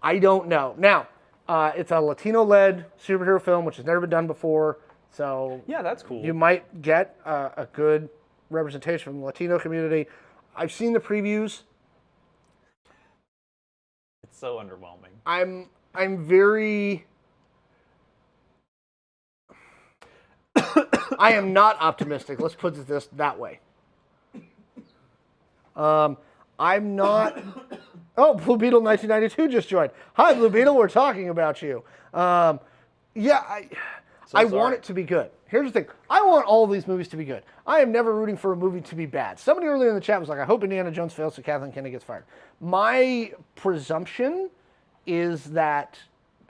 Speaker 5: I don't know. Now, it's a Latino-led superhero film, which has never been done before. So
Speaker 4: yeah, that's cool.
Speaker 5: You might get a good representation from the Latino community. I've seen the previews.
Speaker 4: It's so underwhelming.
Speaker 5: I'm very. I am not optimistic. Let's put it that way. I'm not. Oh, Blue Beetle 1992 just joined. Hi, Blue Beetle. We're talking about you. Yeah, I want it to be good. Here's the thing. I want all of these movies to be good. I am never rooting for a movie to be bad. Somebody earlier in the chat was like, I hope Indiana Jones fails so Kathleen Kennedy gets fired. My presumption is that,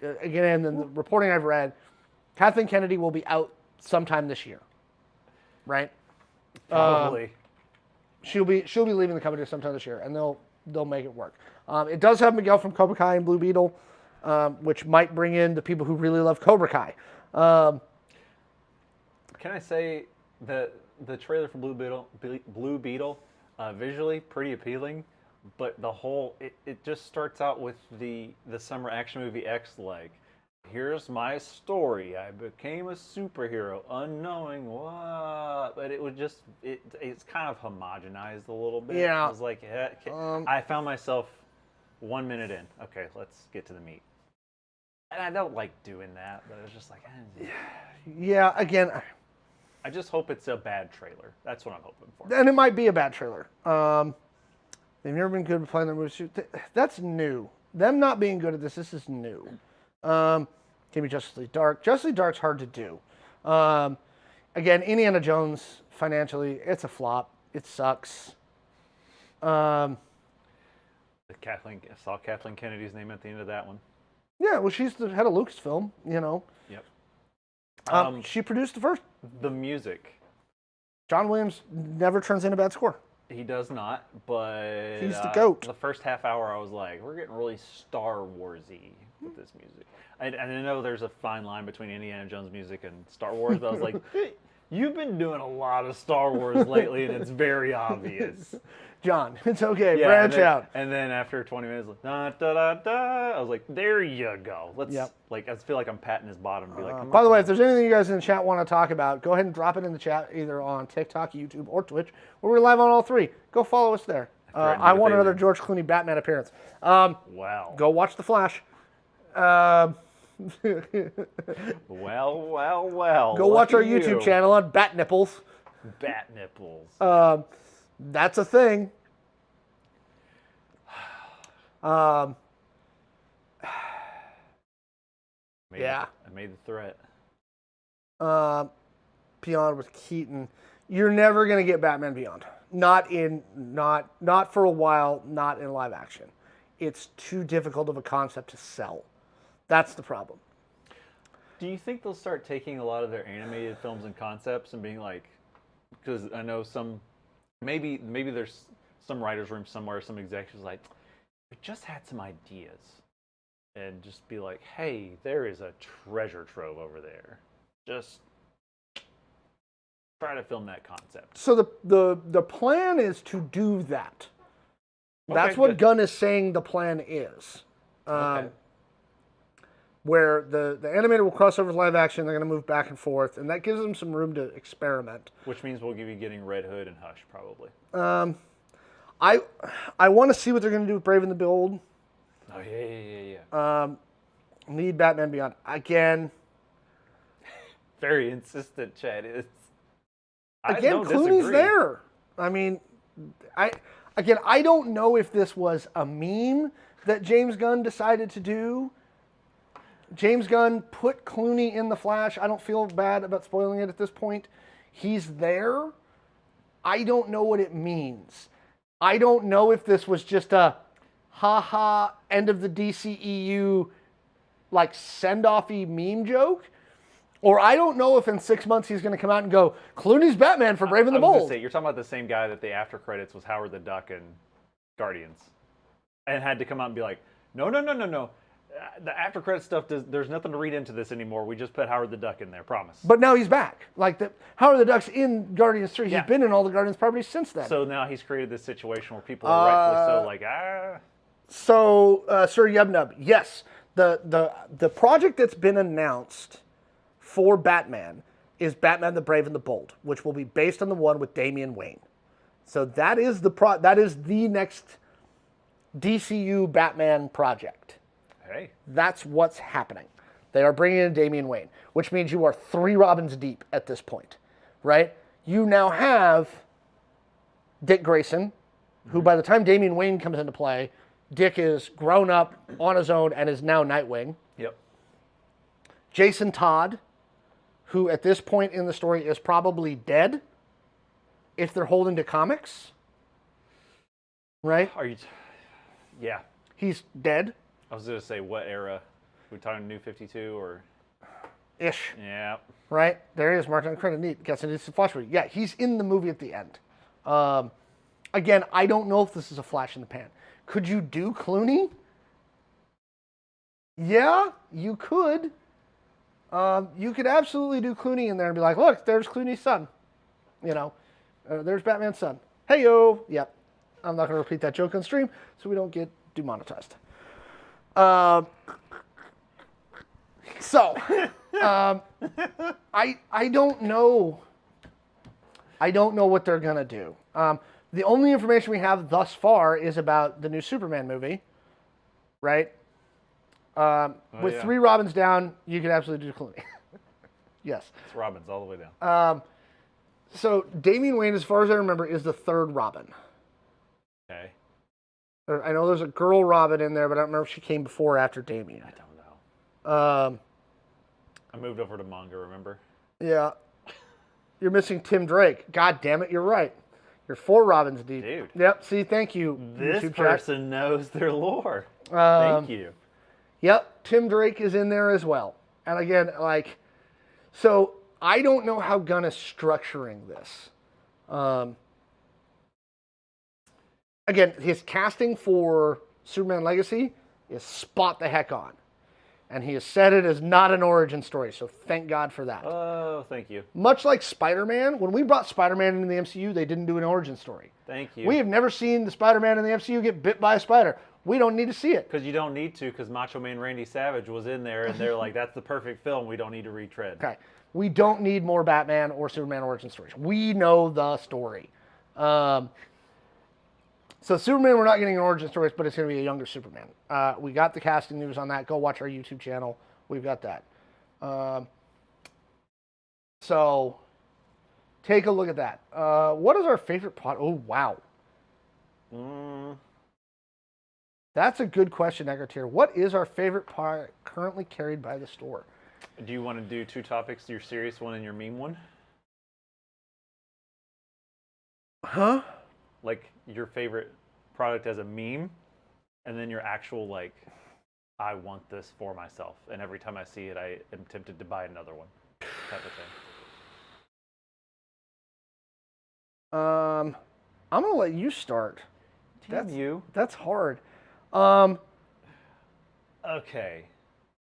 Speaker 5: again, in the reporting I've read, Kathleen Kennedy will be out sometime this year. Right?
Speaker 4: Probably.
Speaker 5: She'll be leaving the company sometime this year, and they'll make it work. It does have Miguel from Cobra Kai and Blue Beetle, which might bring in the people who really love Cobra Kai.
Speaker 4: Can I say that the trailer for Blue Beetle, visually pretty appealing, but the whole it just starts out with the summer action movie X, like, here's my story. I became a superhero, unknowing what, but it was just it's kind of homogenized a little bit.
Speaker 5: Yeah.
Speaker 4: I was like, I found myself 1 minute in. Okay, let's get to the meat. And I don't like doing that, but it's just like,
Speaker 5: Yeah, again,
Speaker 4: I just hope it's a bad trailer. That's what I'm hoping for.
Speaker 5: and it might be a bad trailer. They've never been good at playing their movies. That's new. Them not being good at this is new. Give me Justice League Dark. Justice League Dark's hard to do. Again, Indiana Jones, financially, it's a flop. It sucks.
Speaker 4: I saw Kathleen Kennedy's name at the end of that one.
Speaker 5: Yeah, well, she's the head of Lucasfilm, you know.
Speaker 4: Yep.
Speaker 5: She produced the first.
Speaker 4: The music.
Speaker 5: John Williams never turns in a bad score.
Speaker 4: He does not, but
Speaker 5: He's the GOAT.
Speaker 4: The first half hour, I was like, we're getting really Star Wars-y with this music. I know there's a fine line between Indiana Jones music and Star Wars, but I was like, hey, you've been doing a lot of Star Wars lately, and it's very obvious.
Speaker 5: John, it's okay.
Speaker 4: Yeah,
Speaker 5: branch out.
Speaker 4: And then after 20 minutes, like, da, da, da, da, I was like, there you go. Let's, like, I feel like I'm patting his bottom and be like,
Speaker 5: by the way, if there's anything you guys in the chat want to talk about, go ahead and drop it in the chat, either on TikTok, YouTube, or Twitch, where we're live on all three. Go follow us there. I want another George Clooney Batman appearance.
Speaker 4: Wow.
Speaker 5: Go watch The Flash.
Speaker 4: Well.
Speaker 5: Go watch our YouTube channel on Bat Nipples.
Speaker 4: Bat Nipples.
Speaker 5: That's a thing. Yeah.
Speaker 4: I made the threat.
Speaker 5: Beyond with Keaton. You're never gonna get Batman Beyond. Not for a while, not in live action. It's too difficult of a concept to sell. That's the problem.
Speaker 4: Do you think they'll start taking a lot of their animated films and concepts and being like, because I know maybe there's some writer's room somewhere, some executives like, we just had some ideas, and just be like, hey, there is a treasure trove over there. Just try to film that concept.
Speaker 5: So the plan is to do that. That's what Gunn is saying the plan is.
Speaker 4: Okay.
Speaker 5: where the animated will cross over with live action. They're going to move back and forth, and that gives them some room to experiment.
Speaker 4: Which means we'll be getting Red Hood and Hush, probably.
Speaker 5: I want to see what they're going to do with Brave and the Bold.
Speaker 4: Oh, yeah.
Speaker 5: Need Batman Beyond. Again.
Speaker 4: Very insistent, Chad.
Speaker 5: Again, Clooney's there. I mean, I don't know if this was a meme that James Gunn decided to do. James Gunn put Clooney in The Flash. I don't feel bad about spoiling it at this point. He's there. I don't know what it means. I don't know if this was just a ha-ha end of the DCEU like send-offy meme joke. Or I don't know if in 6 months he's going to come out and go, Clooney's Batman for Brave and the Bold.
Speaker 4: I was going to say, you're talking about the same guy that the after credits was Howard the Duck and Guardians. And had to come out and be like, no. The after credit stuff, there's nothing to read into this anymore. We just put Howard the Duck in there, promise.
Speaker 5: But now he's back. Like, Howard the Duck's in Guardians 3. He's been in all the Guardians properties since then.
Speaker 4: So now he's created this situation where people are rightfully so like,
Speaker 5: So, Sir Yubnub, yes. The project that's been announced for Batman is Batman the Brave and the Bold, which will be based on the one with Damian Wayne. So that is the next DCU Batman project.
Speaker 4: Hey.
Speaker 5: That's what's happening. They are bringing in Damian Wayne, which means you are 3 Robins deep at this point, right? You now have Dick Grayson, who by the time Damian Wayne comes into play, Dick is grown up on his own and is now Nightwing.
Speaker 4: Yep.
Speaker 5: Jason Todd, who at this point in the story is probably dead if they're holding to comics. Right?
Speaker 4: Yeah.
Speaker 5: He's dead.
Speaker 4: I was going to say, what era? We talking New 52 or?
Speaker 5: Ish.
Speaker 4: Yeah.
Speaker 5: Right? There he is, marked on credit. Neat. Gets into the Flash movie. Yeah, he's in the movie at the end. Again, I don't know if this is a flash in the pan. Could you do Clooney? Yeah, you could. You could absolutely do Clooney in there and be like, look, there's Clooney's son. You know, there's Batman's son. Hey-yo. Yep. I'm not going to repeat that joke on stream so we don't get demonetized. I don't know. I don't know what they're going to do. The only information we have thus far is about the new Superman movie, right? With 3 Robins down, you could absolutely do Clooney. Yes.
Speaker 4: It's Robins all the way down.
Speaker 5: So Damian Wayne, as far as I remember, is the 3rd Robin.
Speaker 4: Okay.
Speaker 5: I know there's a girl Robin in there, but I don't remember if she came before or after Damian.
Speaker 4: I don't know. I moved over to manga, remember?
Speaker 5: Yeah. You're missing Tim Drake. God damn it, you're right. You're 4 Robins deep.
Speaker 4: Dude.
Speaker 5: Yep, see, thank you.
Speaker 4: This
Speaker 5: YouTube
Speaker 4: person knows their lore. Thank you.
Speaker 5: Yep, Tim Drake is in there as well. And again, like, so I don't know how Gunn is structuring this. Again, his casting for Superman Legacy is spot the heck on. And he has said it is not an origin story, so thank God for that.
Speaker 4: Oh, thank you.
Speaker 5: Much like Spider-Man, when we brought Spider-Man into the MCU, they didn't do an origin story.
Speaker 4: Thank you.
Speaker 5: We have never seen the Spider-Man in the MCU get bit by a spider. We don't need to see it.
Speaker 4: Because you don't need to, because Macho Man Randy Savage was in there, and they're like, that's the perfect film. We don't need to retread.
Speaker 5: Okay. We don't need more Batman or Superman origin stories. We know the story. So Superman, we're not getting an origin story, but it's going to be a younger Superman. We got the casting news on that. Go watch our YouTube channel. We've got that. So take a look at that. What is our favorite plot? Oh, wow. That's a good question, Egertier. What is our favorite part currently carried by the store?
Speaker 4: Do you want to do 2 topics, your serious one and your meme one?
Speaker 5: Huh?
Speaker 4: Like your favorite product as a meme, and then your actual, like, I want this for myself, and every time I see it, I am tempted to buy another one, type of thing.
Speaker 5: I'm going to let you start. That's hard.
Speaker 4: Okay.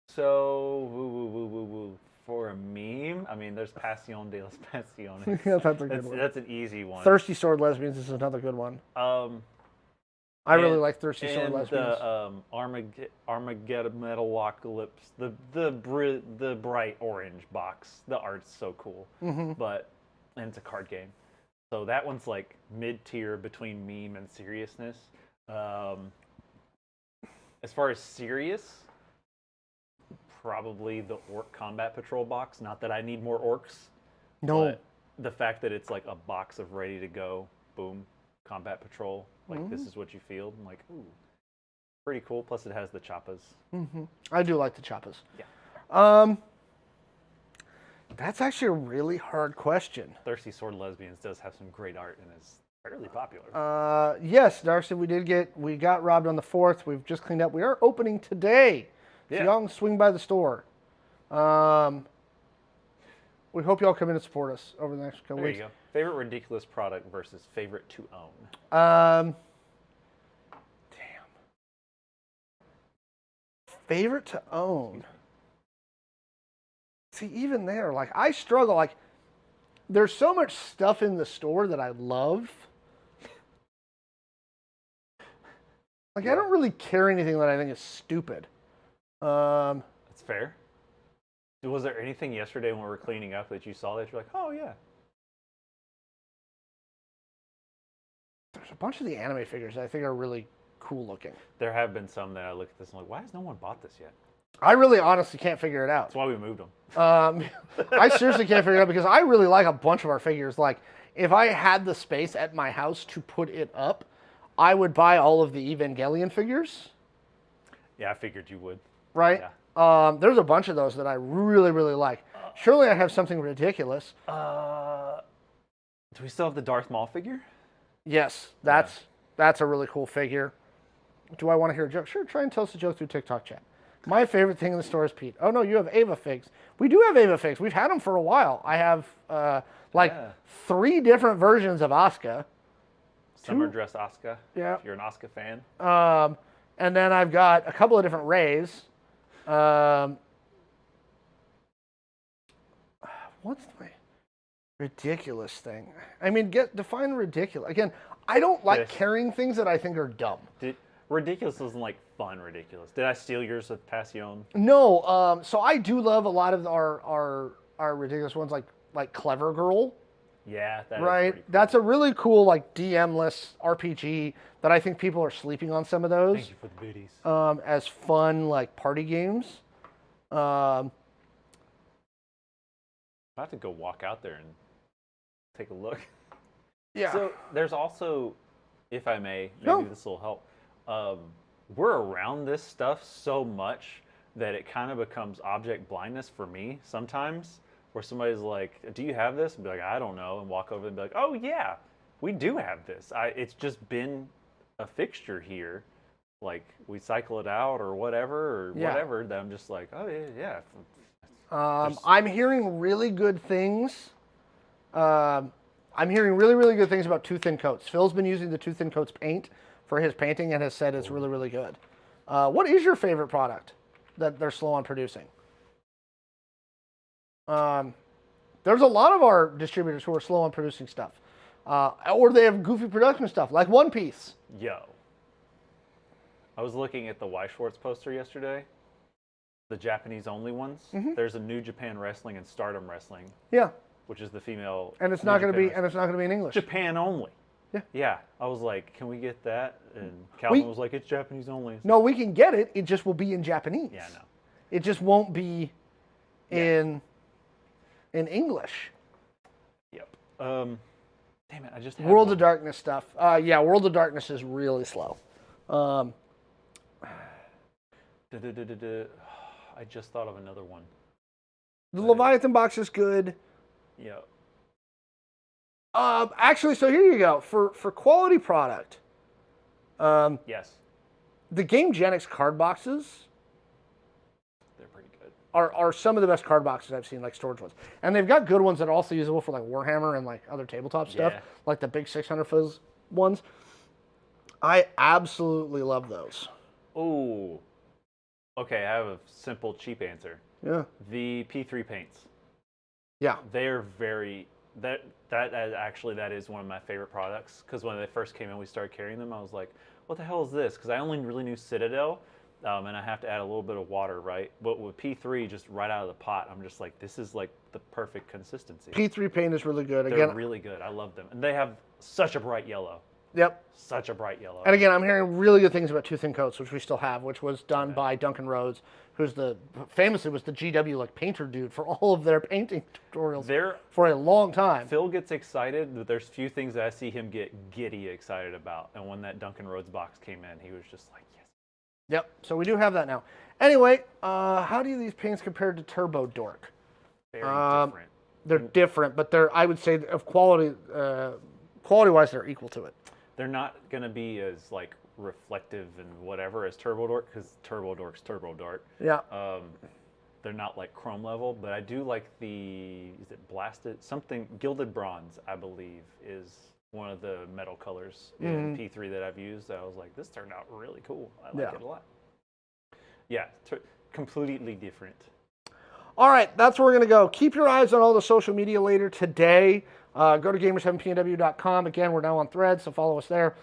Speaker 4: So, for a meme, I mean, there's Passion de las Pasiones.
Speaker 5: Yeah, that's a good one.
Speaker 4: That's an easy one.
Speaker 5: Thirsty Sword Lesbians is another good one. I really like Thirsty Sword
Speaker 4: and
Speaker 5: Lesbians.
Speaker 4: the Armageddon Metalocalypse, the bright orange box. The art's so cool, and it's a card game. So that one's like mid-tier between meme and seriousness. As far as serious, probably the Orc Combat Patrol box. Not that I need more orcs.
Speaker 5: No.
Speaker 4: But the fact that it's like a box of ready to go, boom, Combat Patrol. Like, this is what you feel. I'm like, ooh, pretty cool. Plus, it has the choppas.
Speaker 5: I do like the choppas.
Speaker 4: Yeah.
Speaker 5: That's actually a really hard question.
Speaker 4: Thirsty Sword Lesbians does have some great art and is fairly popular.
Speaker 5: Yes, Darcy, we got robbed on the 4th. We've just cleaned up. We are opening today. So
Speaker 4: Yeah.
Speaker 5: y'all can swing by the store. We hope y'all come in and support us over the next couple
Speaker 4: There
Speaker 5: weeks.
Speaker 4: you go. Favorite ridiculous product versus favorite to own.
Speaker 5: Damn. Favorite to own. See, even there, like, I struggle. Like, there's so much stuff in the store that I love. Like, I don't really care anything that I think is stupid.
Speaker 4: That's fair. Was there anything yesterday when we were cleaning up that you saw that you're like, oh yeah?
Speaker 5: There's a bunch of the anime figures that I think are really cool looking.
Speaker 4: There have been some that I look at this and I'm like, why has no one bought this yet?
Speaker 5: I really honestly can't figure it out.
Speaker 4: That's why we moved them.
Speaker 5: I seriously can't figure it out because I really like a bunch of our figures. Like, if I had the space at my house to put it up, I would buy all of the Evangelion figures.
Speaker 4: Yeah, I figured you would.
Speaker 5: Right?
Speaker 4: Yeah.
Speaker 5: There's a bunch of those that I really, really like. Surely I have something ridiculous.
Speaker 4: Do we still have the Darth Maul figure?
Speaker 5: Yes, that's a really cool figure. Do I want to hear a joke? Sure, try and tell us a joke through TikTok chat. My favorite thing in the store is Pete. Oh no, you have Ava figs. We do have Ava figs. We've had them for a while. I have 3 different versions of Asuka.
Speaker 4: Summer dress Asuka.
Speaker 5: Yeah.
Speaker 4: If you're an Asuka fan.
Speaker 5: And then I've got a couple of different Rays. What's my ridiculous thing? I mean, define ridiculous. Again, I don't like carrying things that I think are dumb.
Speaker 4: Ridiculous isn't like fun ridiculous. Did I steal yours with Passion?
Speaker 5: No, so I do love a lot of our ridiculous ones, like Clever Girl.
Speaker 4: Yeah, that
Speaker 5: Right,
Speaker 4: is pretty cool.
Speaker 5: that's a really cool like DM-less RPG that I think people are sleeping on some of those.
Speaker 4: Thank you for the booties.
Speaker 5: As fun like party games.
Speaker 4: I have to go walk out there and take a look.
Speaker 5: Yeah.
Speaker 4: So there's also, if I may, maybe
Speaker 5: No.
Speaker 4: this will help. We're around this stuff so much that it kind of becomes object blindness for me sometimes, where somebody's like, do you have this? And be like, I don't know, and walk over and be like, oh yeah, we do have this. It's just been a fixture here. Like, we cycle it out or whatever, that I'm just like, oh yeah.
Speaker 5: I'm hearing really good things. I'm hearing really, really good things about Two Thin Coats. Phil's been using the Two Thin Coats paint for his painting and has said it's really, really good. What is your favorite product that they're slow on producing? There's a lot of our distributors who are slow on producing stuff. Or they have goofy production stuff, like One Piece.
Speaker 4: Yo. I was looking at the Y Schwartz poster yesterday. The Japanese only ones.
Speaker 5: Mm-hmm.
Speaker 4: There's a New Japan Wrestling and Stardom Wrestling,
Speaker 5: Yeah,
Speaker 4: which is the female.
Speaker 5: and it's
Speaker 4: New
Speaker 5: not going to
Speaker 4: Japan
Speaker 5: be
Speaker 4: wrestling.
Speaker 5: and it's not going to be in English.
Speaker 4: Japan only.
Speaker 5: Yeah.
Speaker 4: Yeah. I was like, can we get that? And Calvin was like, it's Japanese only.
Speaker 5: No, we can get it. It just will be in Japanese.
Speaker 4: Yeah, no.
Speaker 5: It just won't be in English.
Speaker 4: Yep. Damn it! I just had
Speaker 5: World
Speaker 4: one.
Speaker 5: of Darkness stuff. Yeah, World of Darkness is really slow.
Speaker 4: I just thought of another one.
Speaker 5: The Leviathan box is good.
Speaker 4: Yeah.
Speaker 5: Actually, so here you go. For quality product,
Speaker 4: Yes.
Speaker 5: the Game Genix card boxes
Speaker 4: They're pretty good.
Speaker 5: are some of the best card boxes I've seen, like storage ones. And they've got good ones that are also usable for like Warhammer and like other tabletop stuff,
Speaker 4: Yeah.
Speaker 5: like the big 600 fizz ones. I absolutely love those.
Speaker 4: Oh. Okay, I have a simple, cheap answer.
Speaker 5: Yeah.
Speaker 4: The P3 paints.
Speaker 5: Yeah.
Speaker 4: They are very that is one of my favorite products because when they first came in, we started carrying them. I was like, what the hell is this? Because I only really knew Citadel, and I have to add a little bit of water, right? But with P3, just right out of the pot, I'm just like, this is like the perfect consistency.
Speaker 5: P3 paint is really good.
Speaker 4: They're really good. I love them. And they have such a bright yellow.
Speaker 5: Yep.
Speaker 4: Such a bright yellow.
Speaker 5: And again, I'm hearing really good things about Tooth and Coats, which we still have, which was done by Duncan Rhodes, who's famously was the GW like painter dude for all of their painting tutorials for a long time.
Speaker 4: Phil gets excited, but there's few things that I see him get giddy excited about. And when that Duncan Rhodes box came in, he was just like, yes.
Speaker 5: Yep. So we do have that now. Anyway, how do these paints compare to Turbo Dork?
Speaker 4: Very different.
Speaker 5: They're different, but I would say of quality-wise, they're equal to it.
Speaker 4: They're not going to be as like reflective and whatever as Turbo Dork, because Turbo Dork's Turbo Dork.
Speaker 5: Yeah.
Speaker 4: They're not like chrome level, but I do like is it blasted? Something, Gilded Bronze, I believe, is one of the metal colors in P3 that I've used. I was like, this turned out really cool. I like it a lot. Yeah, completely different.
Speaker 5: All right, that's where we're going to go. Keep your eyes on all the social media later today. Go to gamers7pnw.com. Again, we're now on Threads, so follow us there.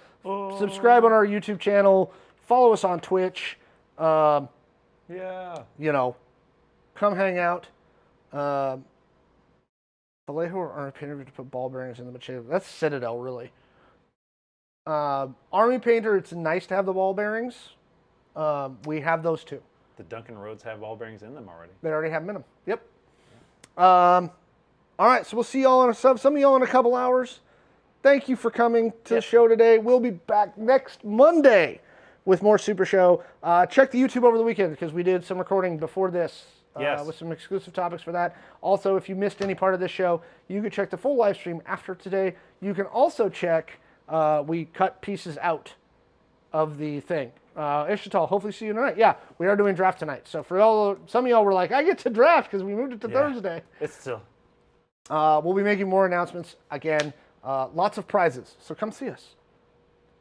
Speaker 5: Subscribe on our YouTube channel. Follow us on Twitch.
Speaker 4: Yeah.
Speaker 5: You know, come hang out. Vallejo or Army Painter to put ball bearings in the machete. That's Citadel, really. Army Painter, it's nice to have the ball bearings. We have those too.
Speaker 4: The Duncan Rhodes have ball bearings in them already.
Speaker 5: They already have them in them. Yep. All right, so we'll see y'all in some of y'all in a couple hours. Thank you for coming to the show today. We'll be back next Monday with more Super Show. Check the YouTube over the weekend because we did some recording before this with some exclusive topics for that. Also, if you missed any part of this show, you can check the full live stream after today. You can also check, we cut pieces out of the thing. Ishtal, hopefully see you tonight. Yeah, we are doing draft tonight. So for some of y'all were like, I get to draft because we moved it to Thursday.
Speaker 4: It's still...
Speaker 5: we'll be making more announcements. Again, lots of prizes. So come see us.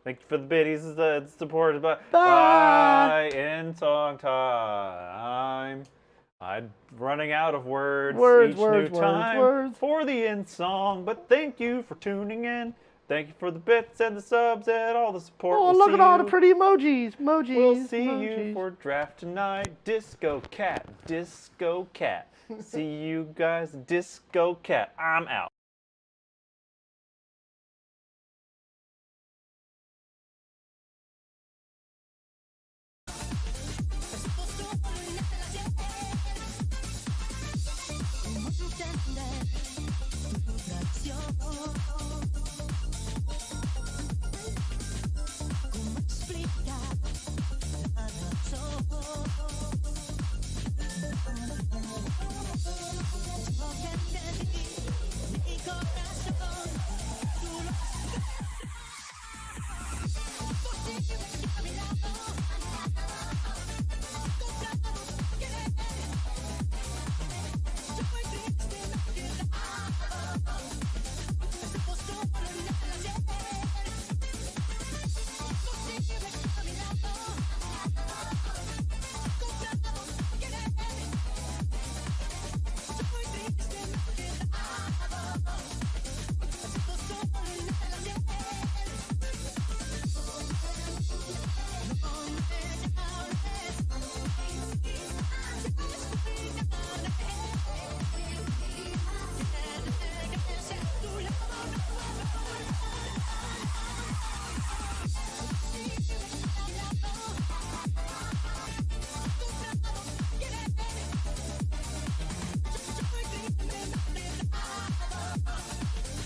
Speaker 4: Thank you for the biddies. It's supported by... Bye! In song time. I'm running out of words each new time for the end song. But thank you for tuning in. Thank you for the bits and the subs and all the support.
Speaker 5: Oh, look at all the pretty emojis.
Speaker 4: We'll see you for draft tonight. Disco Cat. Disco Cat. See you guys. Disco Cat. I'm out.